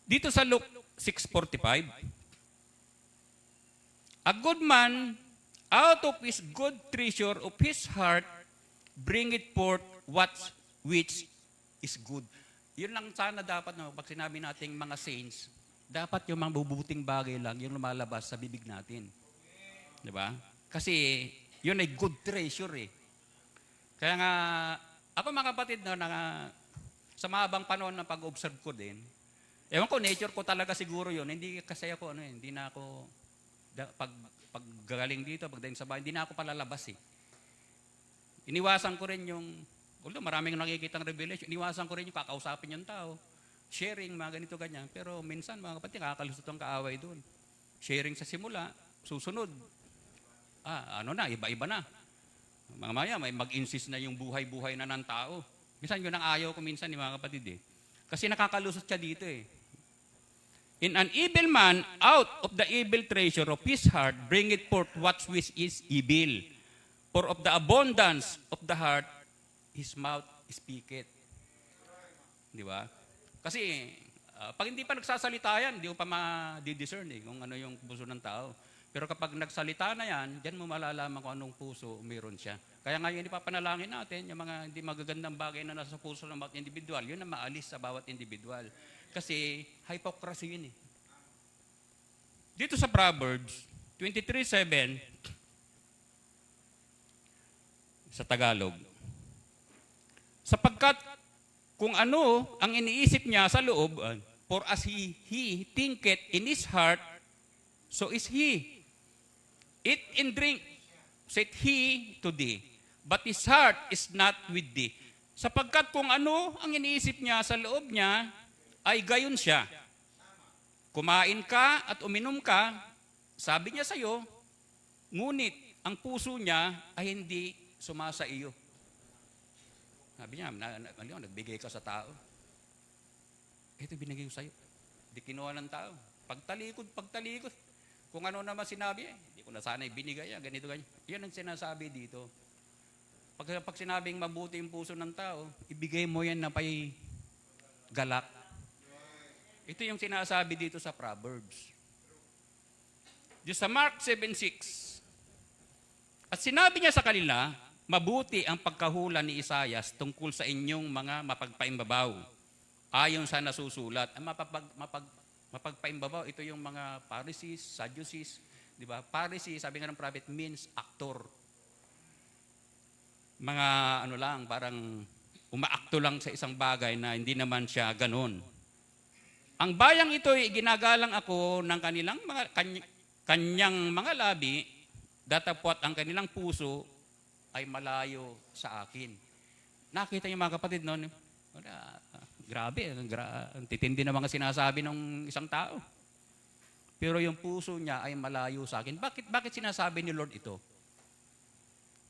Dito sa Luke 6:45, a good man, out of his good treasure of his heart, bring it forth which is good. Yun lang sana dapat, no, pag sinabi nating mga saints, dapat yung mga bubuting bagay lang, yung lumalabas sa bibig natin. Di ba? Kasi yun ay good treasure eh. Kaya nga, ako mga kapatid, no, sa mahabang panahon na pag-observe ko din, ewan ko, nature ko talaga siguro yun. Hindi kasi ako, hindi na ako, pag galing dito, pagdating sa bahay, hindi na ako palalabas eh. Iniwasan ko rin yung, although maraming nakikitang revelation, iniwasan ko rin yung kakausapin yung tao. Sharing, mga ganito, ganyan. Pero minsan, mga kapatid, nakakalusot ang kaaway doon. Sharing sa simula, susunod. Iba-iba na. Mga maya, may mag-insist na yung buhay-buhay na ng tao. Minsan, yun ang ayaw ko minsan, mga kapatid eh. Kasi nakakalusot siya dito eh. In an evil man, out of the evil treasure of his heart, bring it forth what which is evil. For of the abundance of the heart, his mouth speaketh. Di ba? Kasi, pag hindi pa nagsasalita yan, hindi mo pa ma-discern eh, kung ano yung puso ng tao. Pero kapag nagsalita na yan, diyan mo malalaman kung anong puso meron siya. Kaya ngayon, ipapanalangin natin yung mga hindi magagandang bagay na nasa puso ng bawat individual, yun ang maalis sa bawat individual. Kasi hypocrisy yun eh. Dito sa Proverbs 23:7 sa Tagalog, sapagkat kung ano ang iniisip niya sa loob, for as he thinketh in his heart, so is he. Eat and drink, said he to thee, but his heart is not with thee. Sapagkat kung ano ang iniisip niya sa loob niya, ay gayon siya. Kumain ka at uminom ka, sabi niya sa iyo, ngunit ang puso niya ay hindi sumasa iyo. Sabi niya, nagbigay ka sa tao. Ito binigay ko sa'yo. Di kinuha ng tao. Pagtalikod. Kung ano naman sinabi, hindi ko na sana ibinigay, ganito, ganyan. Yan ang sinasabi dito. Pag sinabing mabuti yung puso ng tao, ibigay mo yan na pay galak. Ito yung sinasabi dito sa Proverbs. Diyos sa Mark 7:6. At sinabi niya sa kanila, mabuti ang pagkahula ni Isaias tungkol sa inyong mga mapagpaimbabaw. Ayon sa nasusulat. Ang mapagpaimbabaw, ito yung mga Pharisees, Sadducees. Di ba? Pharisees, sabi nga ng prophet, means actor. Mga parang umaakto lang sa isang bagay na hindi naman siya ganon. Ang bayang ito ay ginagalang ako ng kanyang mga labi, datapwat ang kanilang puso ay malayo sa akin. Nakita niyo mga kapatid noon, grabe, ang titindi na mga sinasabi ng isang tao. Pero yung puso niya ay malayo sa akin. Bakit sinasabi ni Lord ito?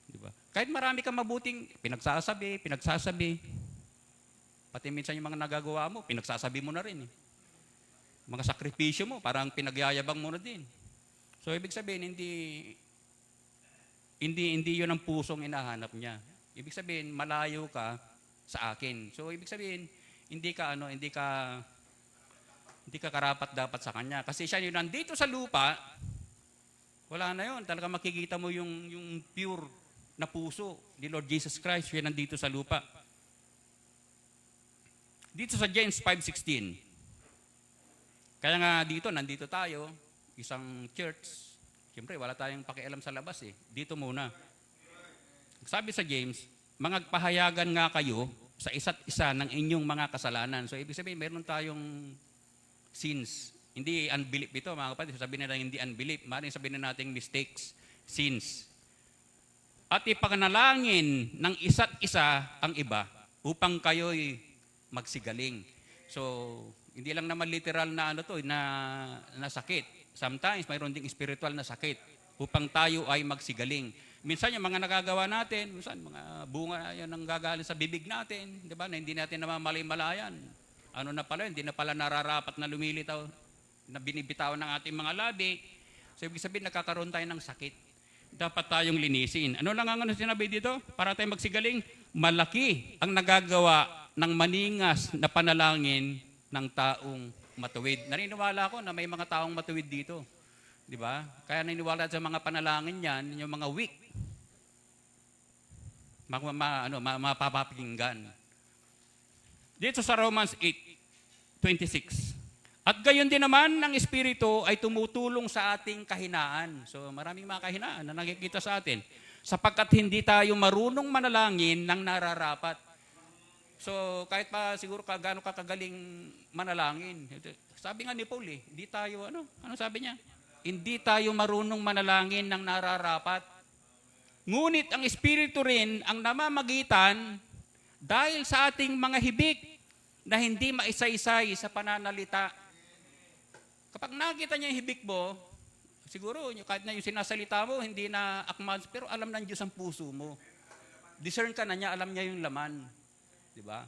Diba? Kahit marami kang mabuting pinagsasabi. Pati minsan yung mga nagagawa mo, pinagsasabi mo na rin. Mga sakripisyo mo, parang pinagyayabang mo na din. So, ibig sabihin, hindi yun ang pusong inahanap niya. Ibig sabihin, malayo ka sa akin. So, ibig sabihin, hindi ka karapat dapat sa kanya. Kasi siya yun nandito sa lupa, wala na yun. Talaga makikita mo yung pure na puso ni Lord Jesus Christ. Siya nandito sa lupa. Dito sa James 5:16. Kaya nga nandito tayo, isang church. Siyempre, wala tayong pakialam sa labas eh. Dito muna. Sabi sa James, mangagpahayagan nga kayo sa isa't isa ng inyong mga kasalanan. So, ibig sabihin, meron tayong sins. Hindi unbelief ito, mga kapatid. Sabihin na hindi unbelief. Maaaring sabihin na natin mistakes, sins. At ipakanalangin ng isa't isa ang iba upang kayo'y magsigaling. So, hindi lang naman literal na na sakit. Sometimes, mayroon ding spiritual na sakit upang tayo ay magsigaling. Minsan yung mga nagagawa natin, minsan mga bunga yan ang gagaling sa bibig natin, di ba? Na hindi natin namamalay-malayan. Ano na pala, hindi na pala nararapat na lumilitaw, na binibitawan ng ating mga labi. So, ibig sabihin, nakakaroon tayo ng sakit. Dapat tayong linisin. Ano lang ang sinabi dito? Para tayo magsigaling, malaki ang nagagawa ng maningas na panalangin ng taong matuwid. Naniniwala ako na may mga taong matuwid dito. Di ba? Kaya naniniwala sa mga panalangin yan, yung mga weak. Mapapakinggan. Dito sa Romans 8:26. At gayon din naman, ng Espiritu ay tumutulong sa ating kahinaan. So maraming mga kahinaan na nakikita sa atin. Sapagkat hindi tayo marunong manalangin ng nararapat. So kahit pa siguro gaano ka kagaling manalangin. Sabi nga ni Paul hindi tayo, ano sabi niya? Hindi tayo marunong manalangin ng nararapat. Ngunit ang Espiritu rin ang namamagitan dahil sa ating mga hibik na hindi maisa-isay sa pananalita. Kapag nakita niya yung hibik mo, siguro kahit na yung sinasalita mo, hindi na akmad, pero alam ng Diyos ang puso mo. Discern ka na niya, alam niya yung laman. Diba?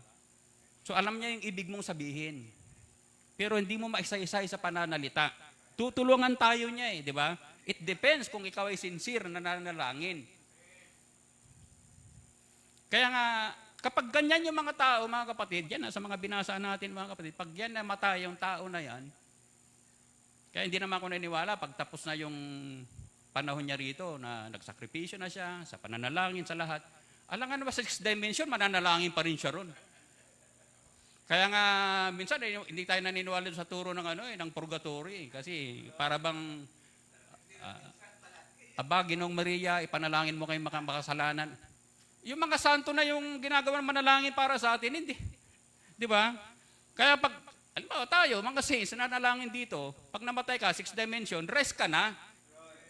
So alam niya yung ibig mong sabihin. Pero hindi mo maisa-isay sa pananalita. Tutulungan tayo niya di ba? It depends kung ikaw ay sincere na nanalangin. Kaya nga, kapag ganyan yung mga tao, mga kapatid, yan sa mga binasa natin, mga kapatid, pag yan namatay yung tao na yan, kaya hindi naman ako naniniwala, pag tapos na yung panahon niya rito, na nagsakripisyo na siya, sa pananalangin, sa lahat, alangan ba sa 6th dimension, mananalangin pa rin siya ron. Kaya nga, minsan, hindi tayo naniniwala sa turo ng, ng purgatory. Kasi, para bang, Ginoong Maria, ipanalangin mo kayong makasalanan. Yung mga santo na yung ginagawa ng manalangin para sa atin, hindi. Di ba? Kaya pag, tayo, mga saints, nanalangin dito, pag namatay ka, 6th dimension, rest ka na.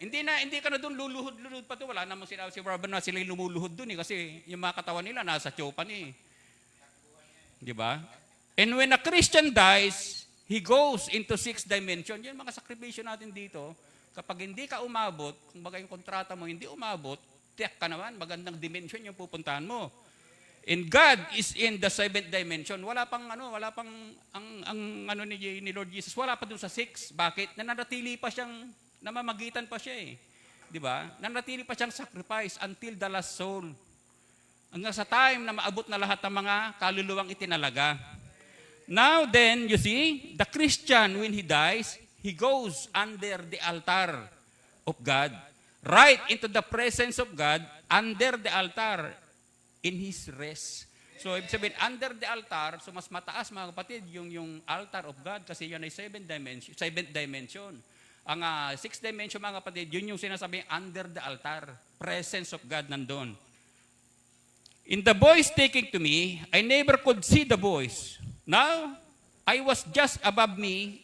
Hindi ka na doon luluhod pa to. Wala namang sinabi si Robert na sila lumuluhod doon kasi yung mga katawan nila nasa tsopan Di ba? And when a Christian dies, he goes into 6th dimension. Yan mga sakripisyo natin dito. Kapag hindi ka umabot, kung baga yung kontrata mo hindi umabot, tiyak ka naman, magandang dimension yung pupuntahan mo. And God is in the 7th dimension. Wala pang ang ano ni Lord Jesus, wala pa dun sa 6. Bakit? Nananatili pa siyang, namamagitan pa siya eh. Di ba? Nananatili pa siyang sacrifice until the last soul. Hanggang sa time na maabot na lahat ng mga kaluluwang itinalaga. Now then, you see, the Christian, when he dies, he goes under the altar of God, right into the presence of God, under the altar, in his rest. So, ibig sabihin, under the altar, so mas mataas mga kapatid, yung altar of God, kasi yun ay 7th dimension. Ang 6th dimension mga kapatid, yun yung sinasabi under the altar, presence of God nandun. In the voice taking to me, I never could see the voice. Now, I was just above me,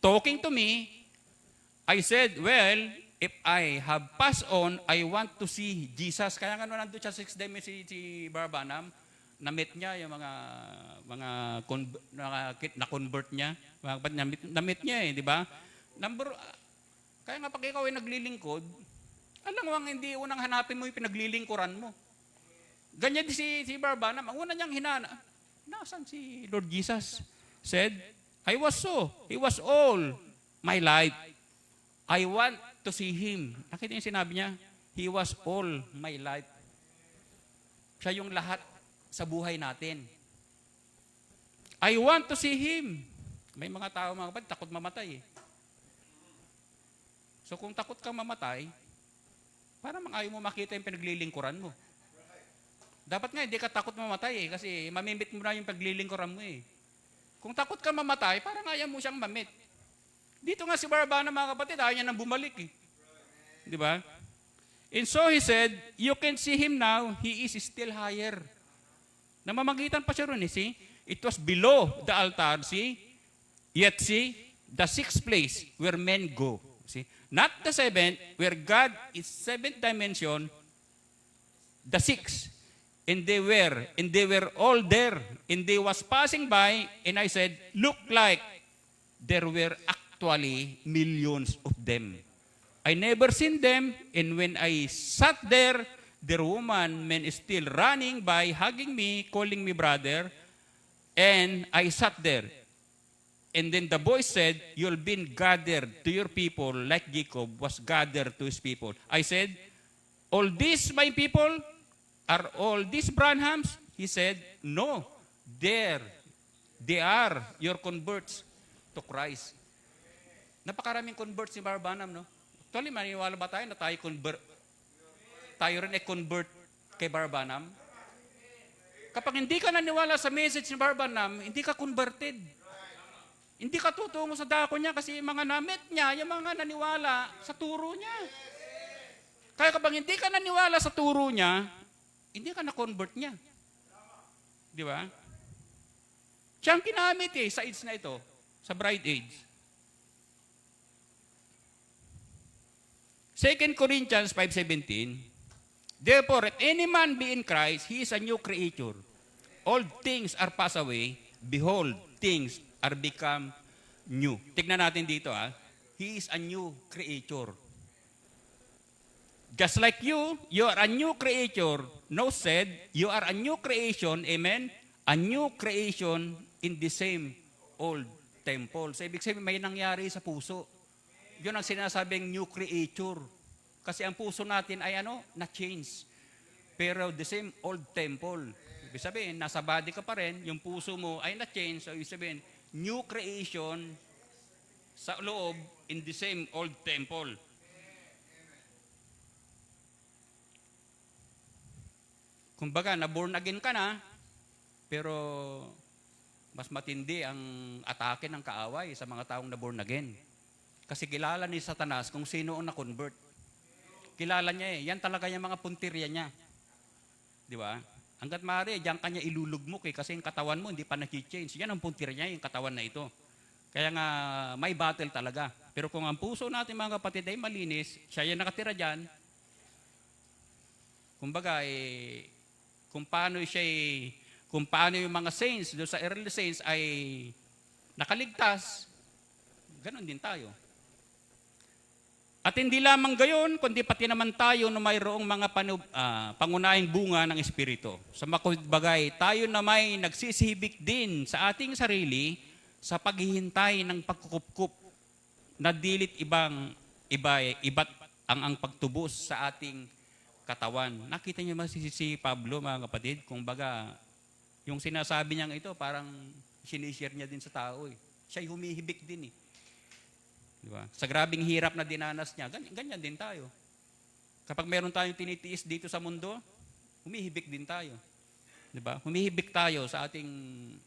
talking to me. I said, well, if I have passed on, I want to see Jesus. Kaya nga nandun siya 6th dimension si Barbanam, na-meet niya yung mga na-convert niya. Na-meet niya eh, di ba? Kaya nga pag ikaw ay naglilingkod, alam mo ang hindi unang hanapin mo yung pinaglilingkuran mo. Ganyan din si Barbanam. Ang una niyang nasan si Lord Jesus? Said, he was all my life. I want to see Him. Nakita yung sinabi niya? He was all my life. Siya yung lahat sa buhay natin. I want to see Him. May mga tao mga kapatid, takot mamatay eh. So kung takot kang mamatay, para ayaw mo makita yung pinaglilingkuran mo. Dapat nga, hindi ka takot mamatay eh, kasi mamimit mo na yung paglilingkuran mo eh. Kung takot ka mamatay, parang ayaw mo siyang mamit. Dito nga si Barbanam mga kapatid, ayaw niya nang bumalik eh. Di ba? And so he said, you can see him now, he is still higher. Namamagitan pa siya ron eh, see? It was below the altar, see? Yet see, the 6th place where men go. See? Not the 7th, where God is 7th dimension, the 6th. And they were all there. And they was passing by, and I said, look like there were actually millions of them. I never seen them, and when I sat there, their men still running by, hugging me, calling me brother, and I sat there. And then the voice said, you'll be gathered to your people like Jacob was gathered to his people. I said, all these my people, are all these Branhams? He said, no, they are your converts to Christ. Napakaraming converts si Barbanam, no? Actually, maniwala ba tayo na tayo rin ay convert kay Barbanam? Kapag hindi ka naniwala sa message ni Barbanam, hindi ka converted. Hindi ka tutungo sa dako niya kasi mga namit niya, yung mga naniwala sa turo niya. Kaya kapag hindi ka naniwala sa turo niya, hindi ka na-convert niya. Di ba? Siya ang kinamit eh sa age na ito, sa bride age. 2 Corinthians 5:17, therefore, if any man be in Christ, he is a new creature. All things are passed away. Behold, things are become new. Tignan natin dito He is a new creature. Just like you are a new creature. No said, you are a new creation, amen? A new creation in the same old temple. So, ibig sabihin, may nangyari sa puso. Yun ang sinasabing new creature. Kasi ang puso natin ay na-change. Pero the same old temple. Ibig sabihin, nasa body ka pa rin, yung puso mo ay na-change. So, ibig sabihin, new creation sa loob in the same old temple. Kumbaga, na-born again ka na, pero mas matindi ang atake ng kaaway sa mga taong na-born again. Kasi kilala ni Satanas kung sino ang na-convert. Kilala niya eh. Yan talaga yung mga puntirya niya. Di ba? Hanggat maaari, diyan kanya ilulugmok eh. Kasi yung katawan mo hindi pa nag-change. Yan ang puntirya niya, yung katawan na ito. Kaya nga, may battle talaga. Pero kung ang puso natin mga kapatid ay malinis, siya yung nakatira dyan, kumbaga kung paano yung mga saints, doon sa early saints ay nakaligtas, ganon din tayo. At hindi lamang gayon, kundi pati naman tayo na mayroong mga pangunahing bunga ng Espiritu. Sa bagay, tayo na may nagsisibik din sa ating sarili sa paghihintay ng pagkukupkup na dilit iba't ang pagtubos sa ating katawan. Nakita niyo ba si Pablo, mga kapatid? Kung baga, yung sinasabi niyang ito, parang sinishare niya din sa tao. Siya'y humihibik din. Diba? Sa grabing hirap na dinanas niya, ganyan din tayo. Kapag meron tayong tinitiis dito sa mundo, humihibik din tayo. Diba? Humihibik tayo sa ating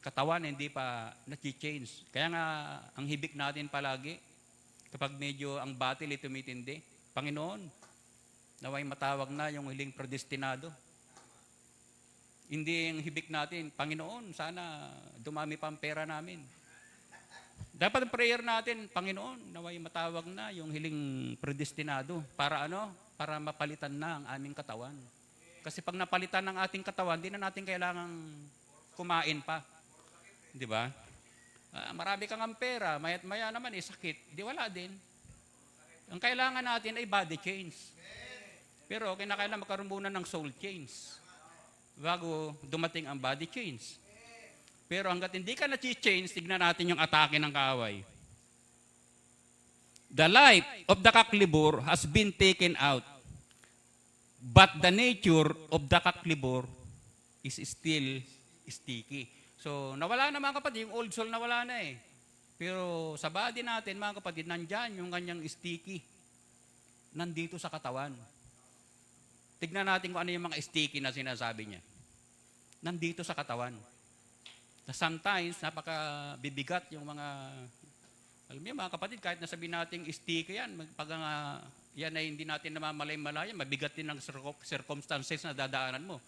katawan, hindi pa nag-change. Kaya nga, ang hibik natin palagi, kapag medyo ang battle tumitindi, Panginoon, naway matawag na yung hiling predestinado. Hindi yung hibik natin, Panginoon, sana dumami pa ang pera namin. Dapat ang prayer natin, Panginoon, naway matawag na yung hiling predestinado. Para ano? Para mapalitan na ang aming katawan. Kasi pag napalitan ng ating katawan, di na natin kailangang kumain pa. Di ba? Marami kang ang pera, maya't maya naman sakit. Di wala din. Ang kailangan natin ay body change. Pero kinakailangan magkaroon muna ng soul change bago dumating ang body change. Pero hanggat hindi ka na-change, tignan natin yung atake ng kaaway. The life of the kaklibor has been taken out, but the nature of the kaklibor is still sticky. So, nawala na mga kapatid, yung old soul nawala na eh. Pero sa body natin, mga kapatid, nandyan yung kanyang sticky. Nandito sa katawan. Tignan natin kung ano yung mga sticky na sinasabi niya. Nandito sa katawan. Sometimes, napaka-bibigat yung mga, alam niyo mga kapatid, kahit nasabihin natin sticky yan, pag yan ay hindi natin namamalay-malaya, mabigat din ang circumstances na dadaanan mo.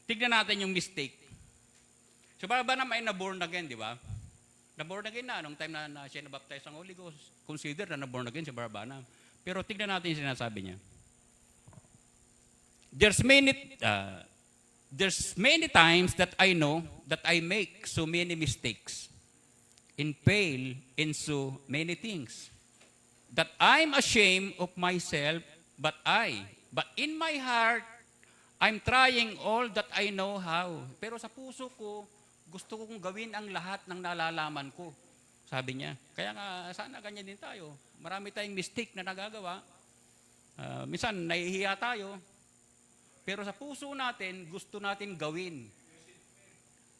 Tignan natin yung mistake. So, ba naman ay na-born again, di ba? Na-born again na, nung time na siya nabaptize ng Holy Ghost, consider na na-born again si Barbana. Pero tignan natin yung sinasabi niya. There's many times that I know that I make so many mistakes and fail in so many things that I'm ashamed of myself, but in my heart, I'm trying all that I know how. Pero sa puso ko, gusto kong gawin ang lahat ng nalalaman ko. Sabi niya. Kaya nga, sana ganyan din tayo. Marami tayong mistake na nagagawa. Minsan, nahihiya tayo. Pero sa puso natin, gusto natin gawin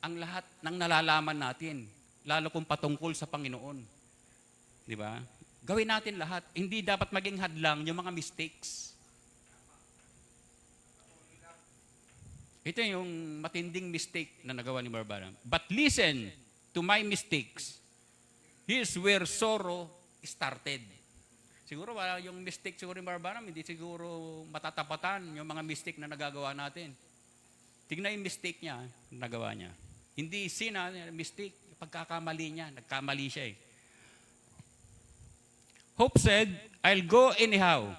ang lahat ng nalalaman natin, lalo kung patungkol sa Panginoon. Di ba? Gawin natin lahat. Hindi dapat maging hadlang yung mga mistakes. Ito yung matinding mistake na nagawa ni Barbara. But listen to my mistakes. Here's where sorrow started. Siguro wala yung mistake siguro ni Barbara, hindi siguro matatapatan yung mga mistake na nagagawa natin. Tingnan yung mistake niya, nagawa niya. Hindi mistake, pagkakamali niya, nagkamali siya eh. Hope said, I'll go anyhow.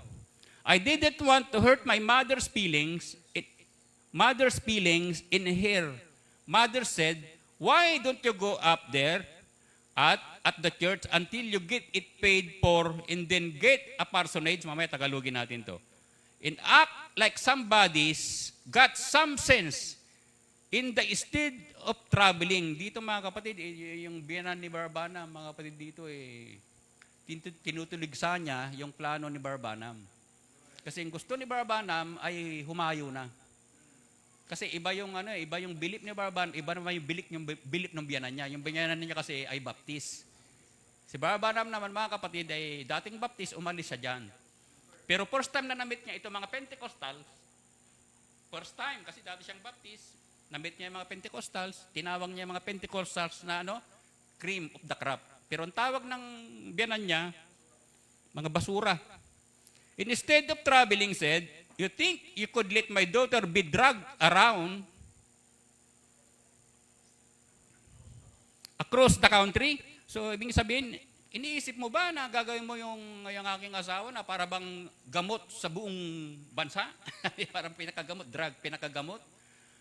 I didn't want to hurt my mother's feelings in her. Mother said, why don't you go up there at the church until you get it paid for and then get a parsonage? Mamaya Tagalogin natin to. And act like somebody's got some sense in the stead of traveling. Dito mga kapatid, yung biyanan ni Barbana, mga kapatid dito tinutuligsa niya yung plano ni Barbanam. Kasi yung gusto ni Barbanam ay humayo na. Kasi iba yung belief ni Barbanam, iba naman yung belief ng biyanan niya. Yung biyanan niya kasi ay baptist. Si Barbanam naman mga kapatid ay dating baptist, umalis siya dyan. Pero first time na na-meet niya itong mga Pentecostals, first time kasi dati siyang baptist, na-meet niya yung mga Pentecostals, tinawag niya yung mga Pentecostals na cream of the crop. Pero ang tawag ng biyanan niya, mga basura. Instead of traveling, said, you think you could let my daughter be dragged around across the country? So, ibig sabihin, iniisip mo ba na gagawin mo yung aking asawa na para bang gamot sa buong bansa? Parang pinakagamot.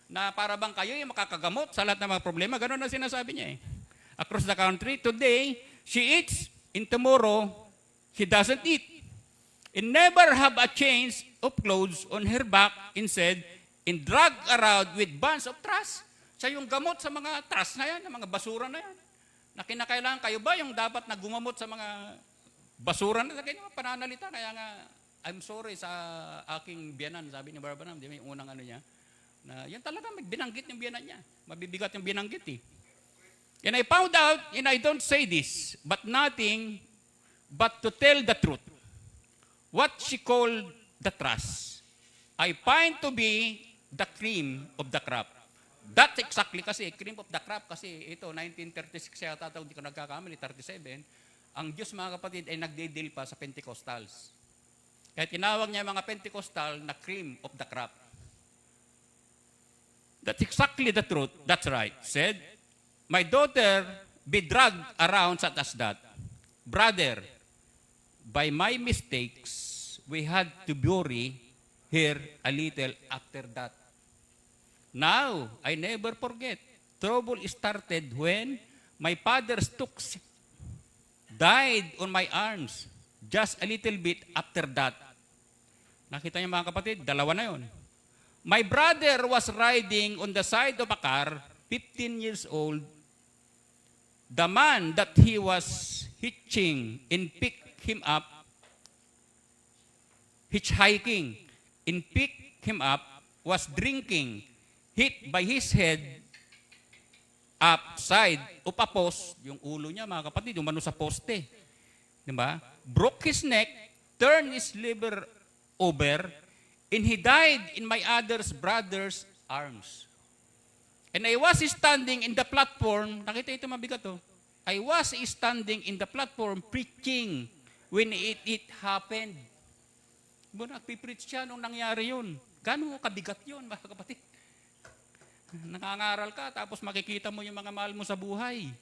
Na para bang kayo yung makakagamot sa lahat ng mga problema. Ganun na sinasabi niya eh. Across the country, today, she eats, and tomorrow, she doesn't eat. and never have a change of clothes on her back, instead, and drag around with bands of trash. Siya yung gamot sa mga trash na yan, mga basura na yan. Na kinakailangan, kayo ba yung dapat na gumamot sa mga basura na ganyan, pananalita? Kaya nga, I'm sorry sa aking biyanan, sabi ni Barbanam, di ba yung unang ano niya, na yan talaga, binanggit yung biyanan niya. Mabibigat yung binanggit eh. And I found out, and I don't say this, but nothing but to tell the truth. What she called the trust, I find to be the cream of the crop. That's exactly kasi, cream of the crop kasi ito, 1936 yata, hindi ko nagkakamali, 37, ang Diyos mga kapatid ay nagde-deal pa sa Pentecostals. Kaya tinawag niya mga Pentecostal na cream of the crop. That's exactly the truth. That's right. Said, my daughter be dragged around such as that. Brother, by my mistakes, we had to bury her a little after that. Now, I never forget. Trouble started when my father's tooks died on my arms. Just a little bit after that. Nakita niyo mga kapatid, dalawa na yun. My brother was riding on the side of a car, 15 years old. The man that he was hitchhiking and picked him up, hitchhiking and picked him up, was drinking, hit by his head upside of a post, yung ulo niya mga kapatid, umano sa poste. Diba? Broke his neck, turned his liver over, and he died in my other brother's arms. And I was standing in the platform, nakita ito mabigat to, I was standing in the platform preaching when it happened. Nagpipreach siya nung nangyari yun. Gano'n kabigat yun mga kapatid? Nangangaral ka, tapos makikita mo yung mga mahal mo sa buhay.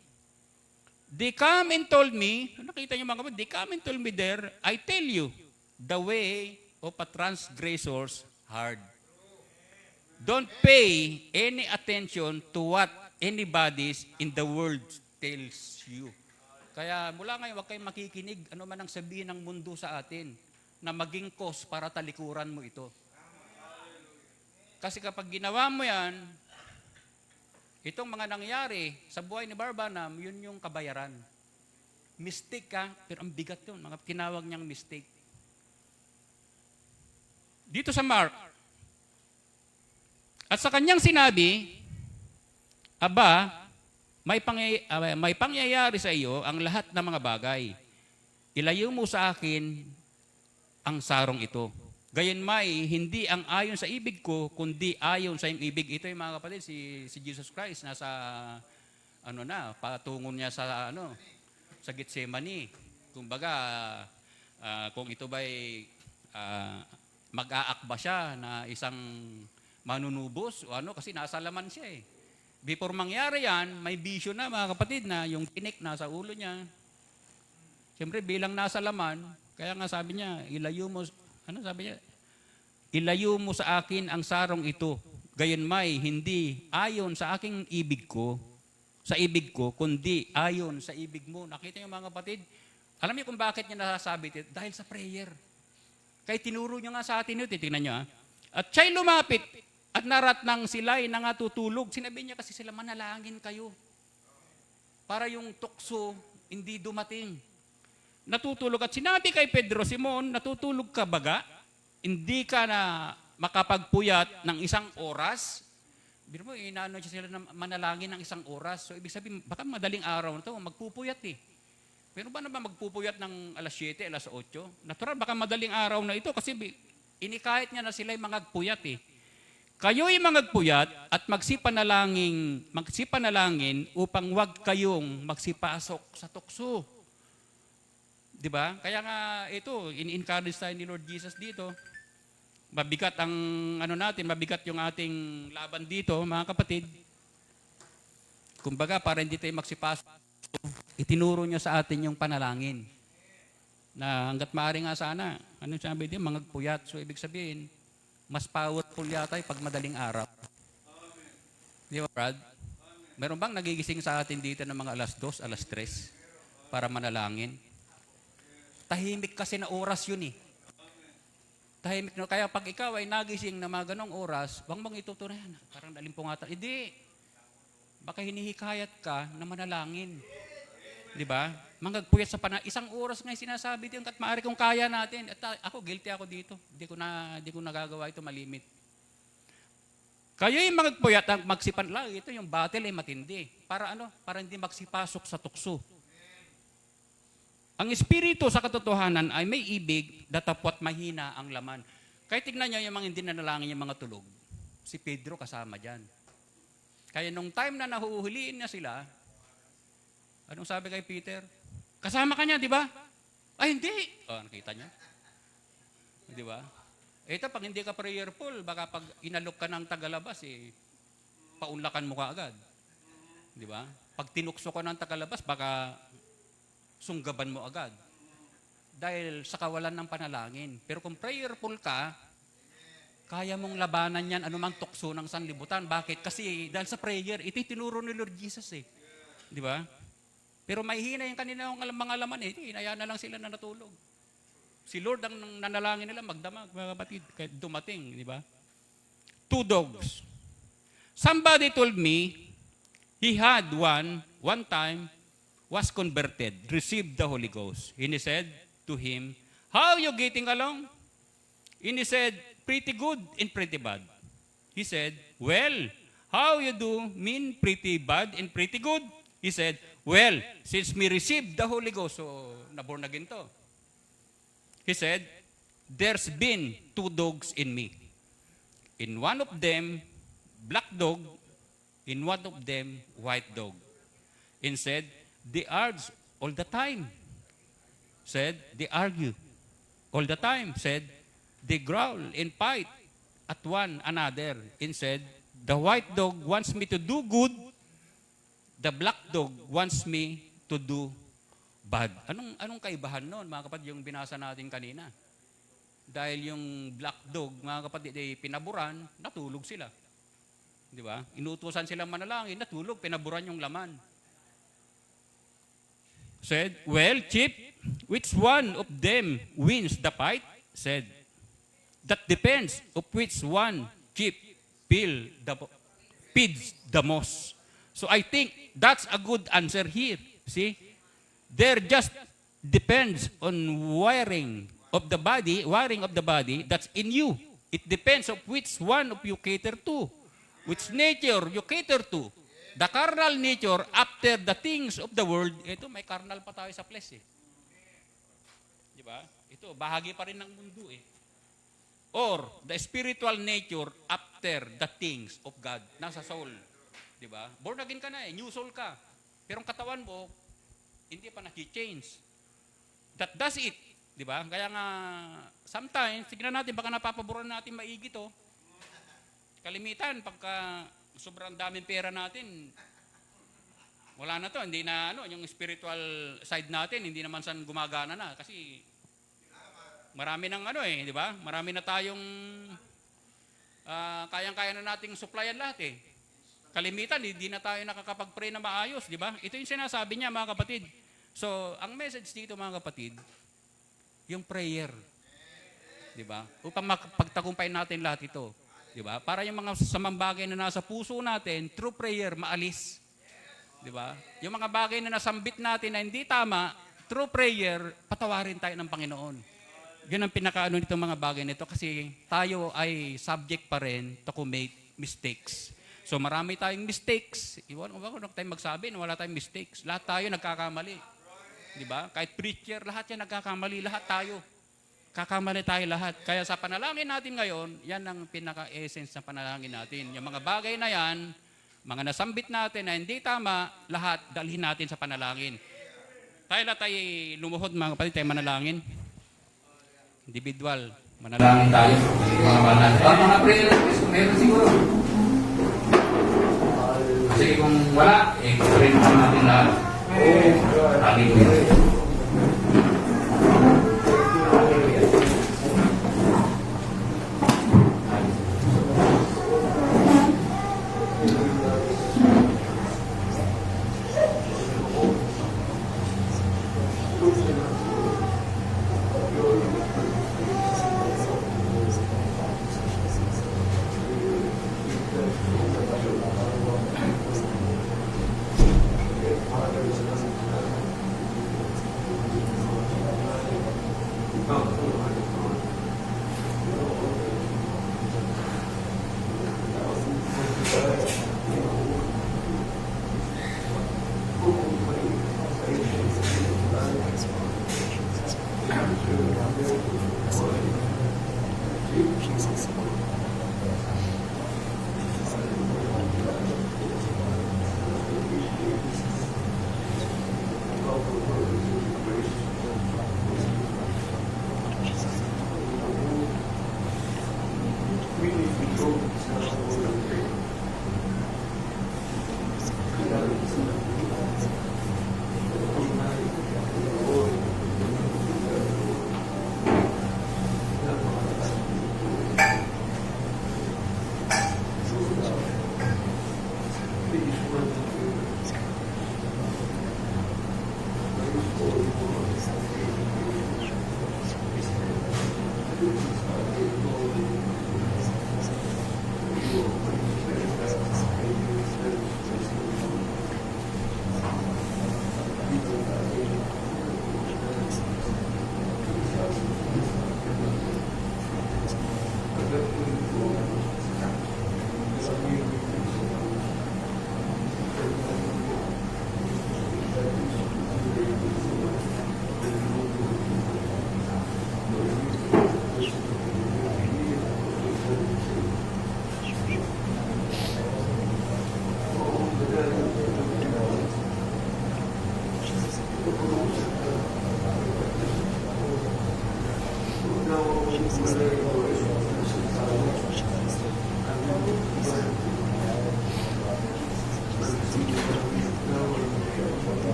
They come and told me, nakita niyo mga kapatid, they come and told me there, I tell you, the way of a transgressor's hard. Don't pay any attention to what anybody in the world tells you. Kaya mula ngayon, huwag kayong makikinig, ano man ang sabihin ng mundo sa atin, na maging cause para talikuran mo ito. Kasi kapag ginawa mo yan, itong mga nangyari sa buhay ni Barbanam, yun yung kabayaran. Mistake ka, pero ang bigat yun. Mga tinawag niyang mistake. Dito sa Mark, at sa kanyang sinabi, Aba, may pangyayari sa iyo ang lahat ng mga bagay. Ilayo mo sa akin ang sarong ito. Gayunmay, hindi ang ayon sa ibig ko, kundi ayon sa iyong ibig. Ito yung mga kapatid, si Jesus Christ, nasa, patungon niya sa, sa Gethsemane. Kumbaga, kung ito ba'y mag-aakba siya na isang manunubos, o kasi nasa laman siya eh. Before mangyari yan, may vision na mga kapatid na yung tinik nasa ulo niya. Siyempre, bilang nasa laman, kaya nga sabi niya, ilayo mo, ilayo mo sa akin ang sarong ito. Gayunmay, hindi ayon sa aking ibig ko, kundi ayon sa ibig mo. Nakita niyo mga kapatid? Alam niyo kung bakit niya nasasabi ito? Dahil sa prayer. Kaya tinuro niya nga sa atin ito, titingnan niyo. At siya'y lumapit at naratnang sila'y nangatutulog. Sinabi niya kasi sila, manalangin kayo. Para yung tukso hindi dumating. Natutulog. At sinabi kay Pedro, Simon, natutulog ka baga? Hindi ka na makapagpuyat ng isang oras? Biro mo, inaano siya sila na manalangin ng isang oras. So, ibig sabihin, baka madaling araw na ito, magpupuyat eh. Pero ba naman magpupuyat ng alas 7, alas 8? Natural, baka madaling araw na ito kasi inikahit niya na sila'y mangagpuyat eh. Kayo'y mangagpuyat at magsipanalangin upang wag kayong magsipasok sa tukso. Diba? Kaya nga ito, in-encourage tayo ni Lord Jesus dito. Mabigat ang mabigat yung ating laban dito, mga kapatid. Kumbaga, para hindi tayo magsipasok, itinuro niya sa atin yung panalangin. Na hanggat maaari nga sana, sabi din, mangagpuyat. So, ibig sabihin, mas powerful yata pag madaling araw. Di ba, Brad? Meron bang nagigising sa atin dito ng mga alas 2, alas 3 para manalangin? Tahimik kasi na oras yun eh. Tahimik na. Kaya pag ikaw ay nagising na mga ganong oras, huwag mong itutunayan. Parang nalimpungatan. Hindi. Baka hinihikayat ka na manalangin. Di ba? Mangagpuyat sa isang oras nga yung sinasabi din at maaari kung kaya natin. At ako, guilty ako dito. Hindi ko nagagawa ito malimit. Kayo yung magpuyat ang magsipan lang. Ito yung battle ay matindi. Para ano? Para hindi magsipasok sa tukso. Ang espiritu sa katotohanan ay may ibig, datapwat mahina ang laman. Kaya tignan nyo yung mga hindi nanalangin yung mga tulog. Si Pedro kasama dyan. Kaya nung time na nahuhuliin na sila, anong sabi kay Peter? Kasama ka niya, di ba? Ay, hindi. O, nakita niya? Di ba? Ito, pag hindi ka prayerful, baka pag inalok ka ng tagalabas, paunlakan mo ka agad. Di ba? Pag tinukso ka ng tagalabas, baka sunggaban mo agad. Dahil sa kawalan ng panalangin. Pero kung prayerful ka, kaya mong labanan yan anumang tukso ng sanlibutan. Bakit? Kasi dahil sa prayer, ito'y tinuro ni Lord Jesus eh. Di ba? Pero may hina yung kanilang mga laman eh. Hinayaan na lang sila na natulog. Si Lord ang nanalangin nila magdamag, mga kapatid. Kahit dumating, di ba? 2 dogs. Somebody told me, he had one time, was converted, received the Holy Ghost. And he said to him, how are you getting along? And he said, pretty good and pretty bad. He said, well, how you do mean pretty bad and pretty good? He said, well, since me received the Holy Ghost, so naborn again to. He said, there's been 2 dogs in me. In one of them, black dog. In one of them, white dog. And said, they argue all the time. Said, they argue all the time. Said, they growl and fight at one another. And said, the white dog wants me to do good. The black dog wants me to do bad. Anong kaibahan noon, mga kapatid, yung binasa natin kanina? Dahil yung black dog, mga kapatid, ay pinaburan, natulog sila. Di ba? Inutusan silang manalangin, natulog, pinaburan yung laman. Said, well, Chip, which one of them wins the fight? Said, that depends of which one Chip feeds the most. So I think that's a good answer here. See? There just depends on wiring of the body that's in you. It depends of which one of you cater to. Which nature you cater to. The carnal nature after the things of the world, ito may carnal pa tayo sa flesh eh. Di ba? Ito, bahagi pa rin ng mundo eh. Or the spiritual nature after the things of God, nasa soul. Di ba? Born again ka na eh, new soul ka. Pero ang katawan mo, hindi pa na-change. That does it. Di ba? Kaya nga, sometimes, tignan natin, baka napapaboran natin maigi to. Kalimitan, pagka sobrang daming pera natin, wala na to. Hindi na, yung spiritual side natin, hindi naman saan gumagana na. Kasi, marami ng di ba? Marami na tayong, kayang-kaya na nating supplyan lahat eh. Kalimitan, hindi na tayo nakakapag-pray na maayos, di ba? Ito yung sinasabi niya, mga kapatid. So, ang message dito, mga kapatid, yung prayer. Di ba? Upang pagtagumpay natin lahat ito. Di ba? Para yung mga samang bagay na nasa puso natin, through prayer, maalis. Di ba? Yung mga bagay na nasambit natin na hindi tama, through prayer, patawarin tayo ng Panginoon. Yun ang pinakaano nitong mga bagay nito kasi tayo ay subject pa rin to commit mistakes. So marami tayong mistakes. Iwan ko tayong magsabi na wala tayong mistakes. Lahat tayo nagkakamali. Di ba? Kahit preacher, lahat yan nagkakamali. Lahat tayo. Kakamali tayo lahat. Kaya sa panalangin natin ngayon, yan ang pinaka-essence ng panalangin natin. Yung mga bagay na yan, mga nasambit natin na hindi tama, lahat dalhin natin sa panalangin. Tayo lumuhod mga kapatid, tayo manalangin. Individual. Manalangin tayo. Mga banal. Mga prayer, meron siguro. Kasi kung wala, print pa natin lahat. Hallelujah.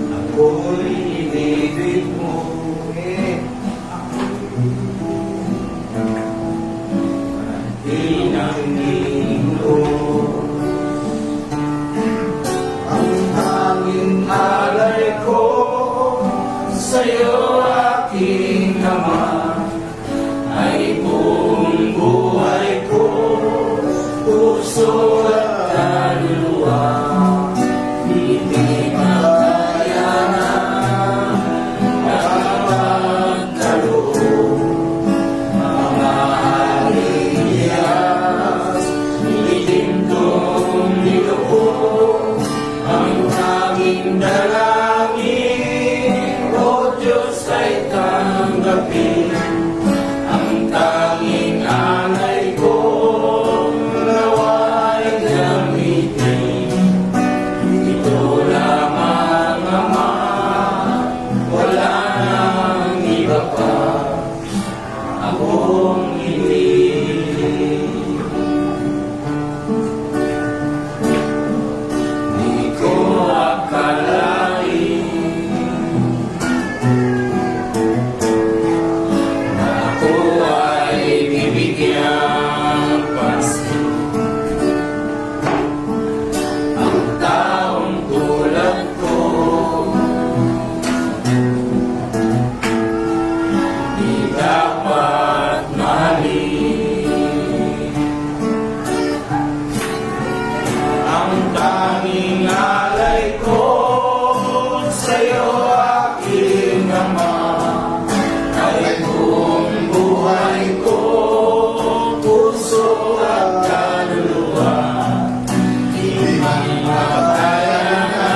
Ako'y inibig mo, ang tanging alay ko sa'yo, aking Ama, ay buong buhay ko, puso at kaluluwa. Hindi makaya na nakapagkaloob, mga aliyas, ilintong niloob, ang aming dalangin, O Diyos ay tanggapin, ang tanging alay ko, nawa'y gamitin. Ito lamang, Ama, wala nang iba pa akong ibig. Di ko akalain na ako ay bibigyan pansin. Ang taong tulad ko, di dapat mahalin. Ang tanging alay ko sa'yo, aking Ama, ay buong buhay ko, puso at kaluluwa. Hindi makaya na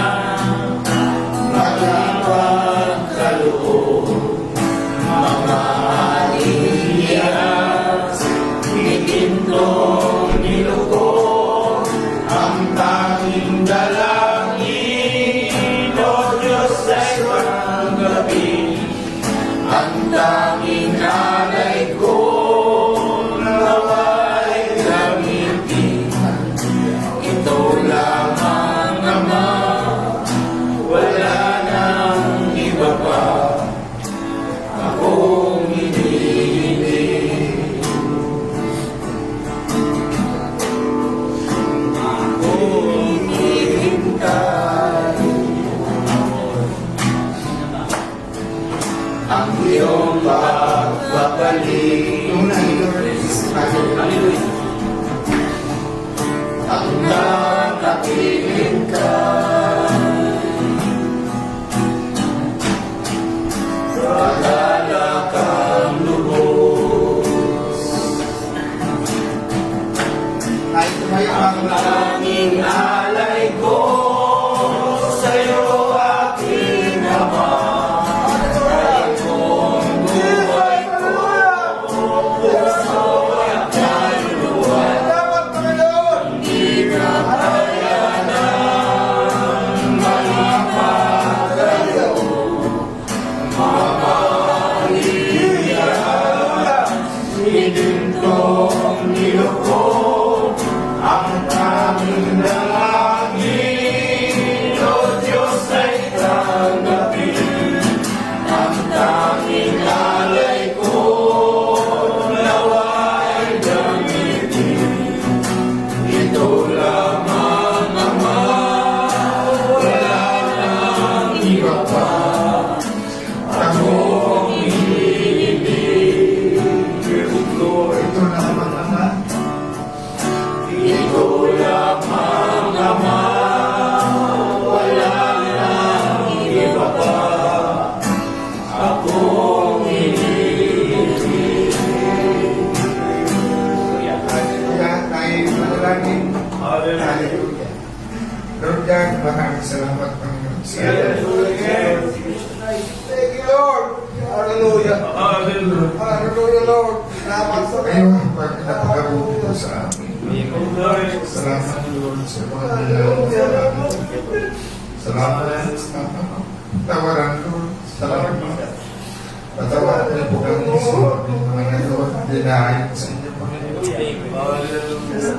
makapagkaloob, mga aliyas, itintong nilugod, ang tanging dalangin, O Diyos ay tanggapin, ang tanging alay ko, nawa'y gamitin. Ito lamang, Ama, wala nang iba pa akong iniibig. Ako'y hinihintay ang iyong pagbabalik. Ang nakatingin ka, wala kang lubos. Ay, tumayo Ang tanging alay ko sa'yo, aking Ama, ay buong buhay ko, puso at kaluluwa. dapat Panginoon. Hindi ka kaya na makapagkaloob, mga aliyas, itintong niloob, ang tanging dalangin, O Diyos ay tanggapin, ang tanging alay ko, nawa'y gamitin. Ito lamang, Ama, wala nang iba pa akong iniibig. Ito lamang, Ama, ito lamang, Ama, wala nang iba pa akong iniibig. Kaya tayo manalangin. Hallelujah. Lord God, maraming salamat, Panginoon. Thank you, Lord. Hallelujah. Hallelujah, Lord. Salamat sa Kayo ang pagpapakabuti mo sa amin. Salamat, Lord, sa mga nilalang. Salamat sa tawaran, Lord. Salamat. Patawaran niyo po kami sa mga Lord. Dinahin sa inyo, Panginoon.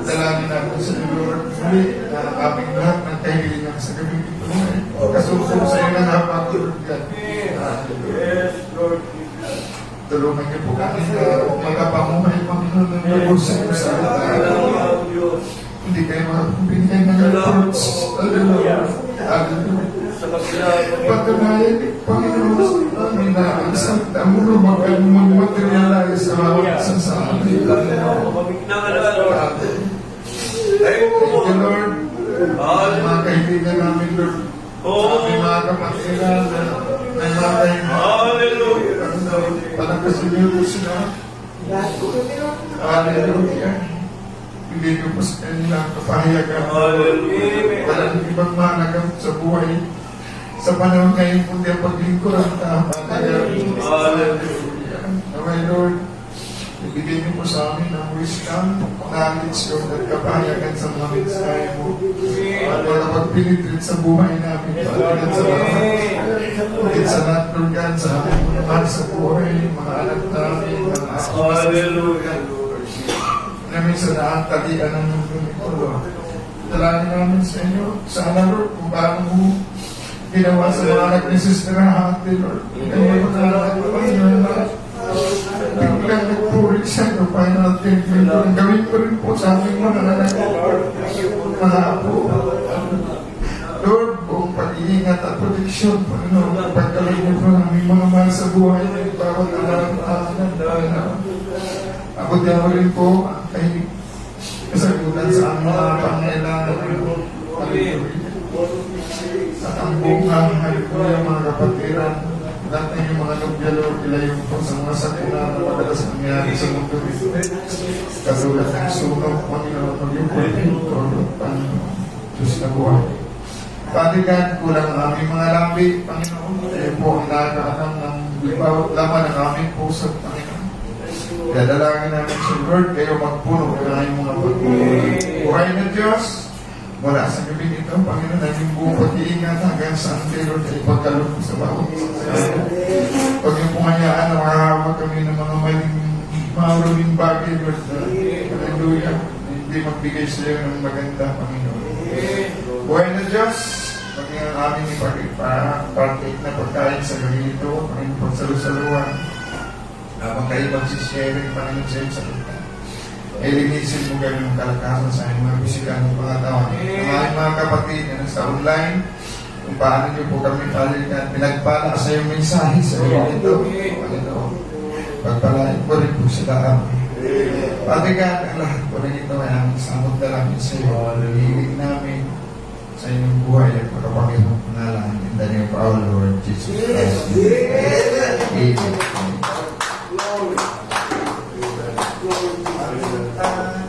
Dalangin natin sa Lord. Muli, aming lahat ng kahilingan sa gabi ito. Kasusunod sa iyo na napatulog yan. Tulungan niyo po kami na magapamuhay, Panginoon, ng nabusay sa atin. Hindi kayo makapinigay ng efforts. Hallelujah. Hallelujah. Patunayan, Panginoon, amin na ang salita mo mag-materialize sa bawat isa sa amin. Thank you, Lord. Ang mga kaibigan namin, Lord. Sa aming mga kapatiran na namatay na. Palagkasilyo sila. Hallelujah. Hindi ko po sa kanila kapahayagan. Walang ibang managamit sa buhay. Sa panahon ngayon, kundi ang paglingkuran ka. Hallelujah. My Lord, ibigay niyo po sa amin ang wisdom, knowledge, Lord, at kapahayagan sa mga mensahe mo. Para pag-penetrate sa buhay namin. Pagkat sa lahat, Lord God, sa aming mga mahal sa buhay, mga anak namin, mga Hallelujah. namin sa nakatalian ng mundo nito, Lord. Dalangin namin sa inyo, sana, Lord, kung paano mo ginawa sa mga nagnesistirahan natin, Lord. Kaya mo na biglang nagpuri sa inyo, Panginoon, thank you, Lord. Gawin ko rin po sa aming mga anak, mga apo. Lord, buong pag-iingat at proteksyon, Panginoon, pagkalit niyo po ng aming mga mahal sa buhay, bawat alam, abutin mo rin po ay kasagutan sa aming mga pangailangan. At ang buong halipuya, mga kapatiran, lahat ng yung mga nubyalo, ilayo po sa mga sakuna na madalas nangyari sa mundo ito. Katulad ng sunog, Panginoon, yung pagkintoro, Panginoon, Diyos na buhay. Patigan, kulang ang aming mga lambi, Panginoon, kayo po ang nakakaanam ng bawat laman ng aming puso, Panginoon. Kaya dalangin namin sa Lord, kayo magpuno ng aming mga pagpupunan. Buhay na Diyos, mula sa gabi nito, Panginoon, naging buong pag-iingat hanggang sa ang Lord ay pagkalong sa bawat isa. Pag yung pumanyaan na makahawak kami ng mga maraming bagay, Lord, hallelujah, hindi magbigay sa iyo ng maganda, Panginoon. Buhay na Diyos, maging ang aming ipag-partake na pagkain sa gabi nito, Panginoon, pagsalusaluan, habang kayo magsisharing, Panginoon, sa iyo sa kita. Ay linisin mo ganun yung kalakasan sa aking mga bisikan ng pangatawan. Ang aking mga kapatid na nasa online, kung paano niyo po kami palikan, pinagpala sa iyong mensahe sa iyo ito. Panginoon, pagpalain po rin po sila. Patigan ang lahat po rin ito ay ang samot na namin sa iyo. Hilig namin sa inyong buhay at magkapanginoong pangalan. In the name of our Lord Jesus Christ. Amen.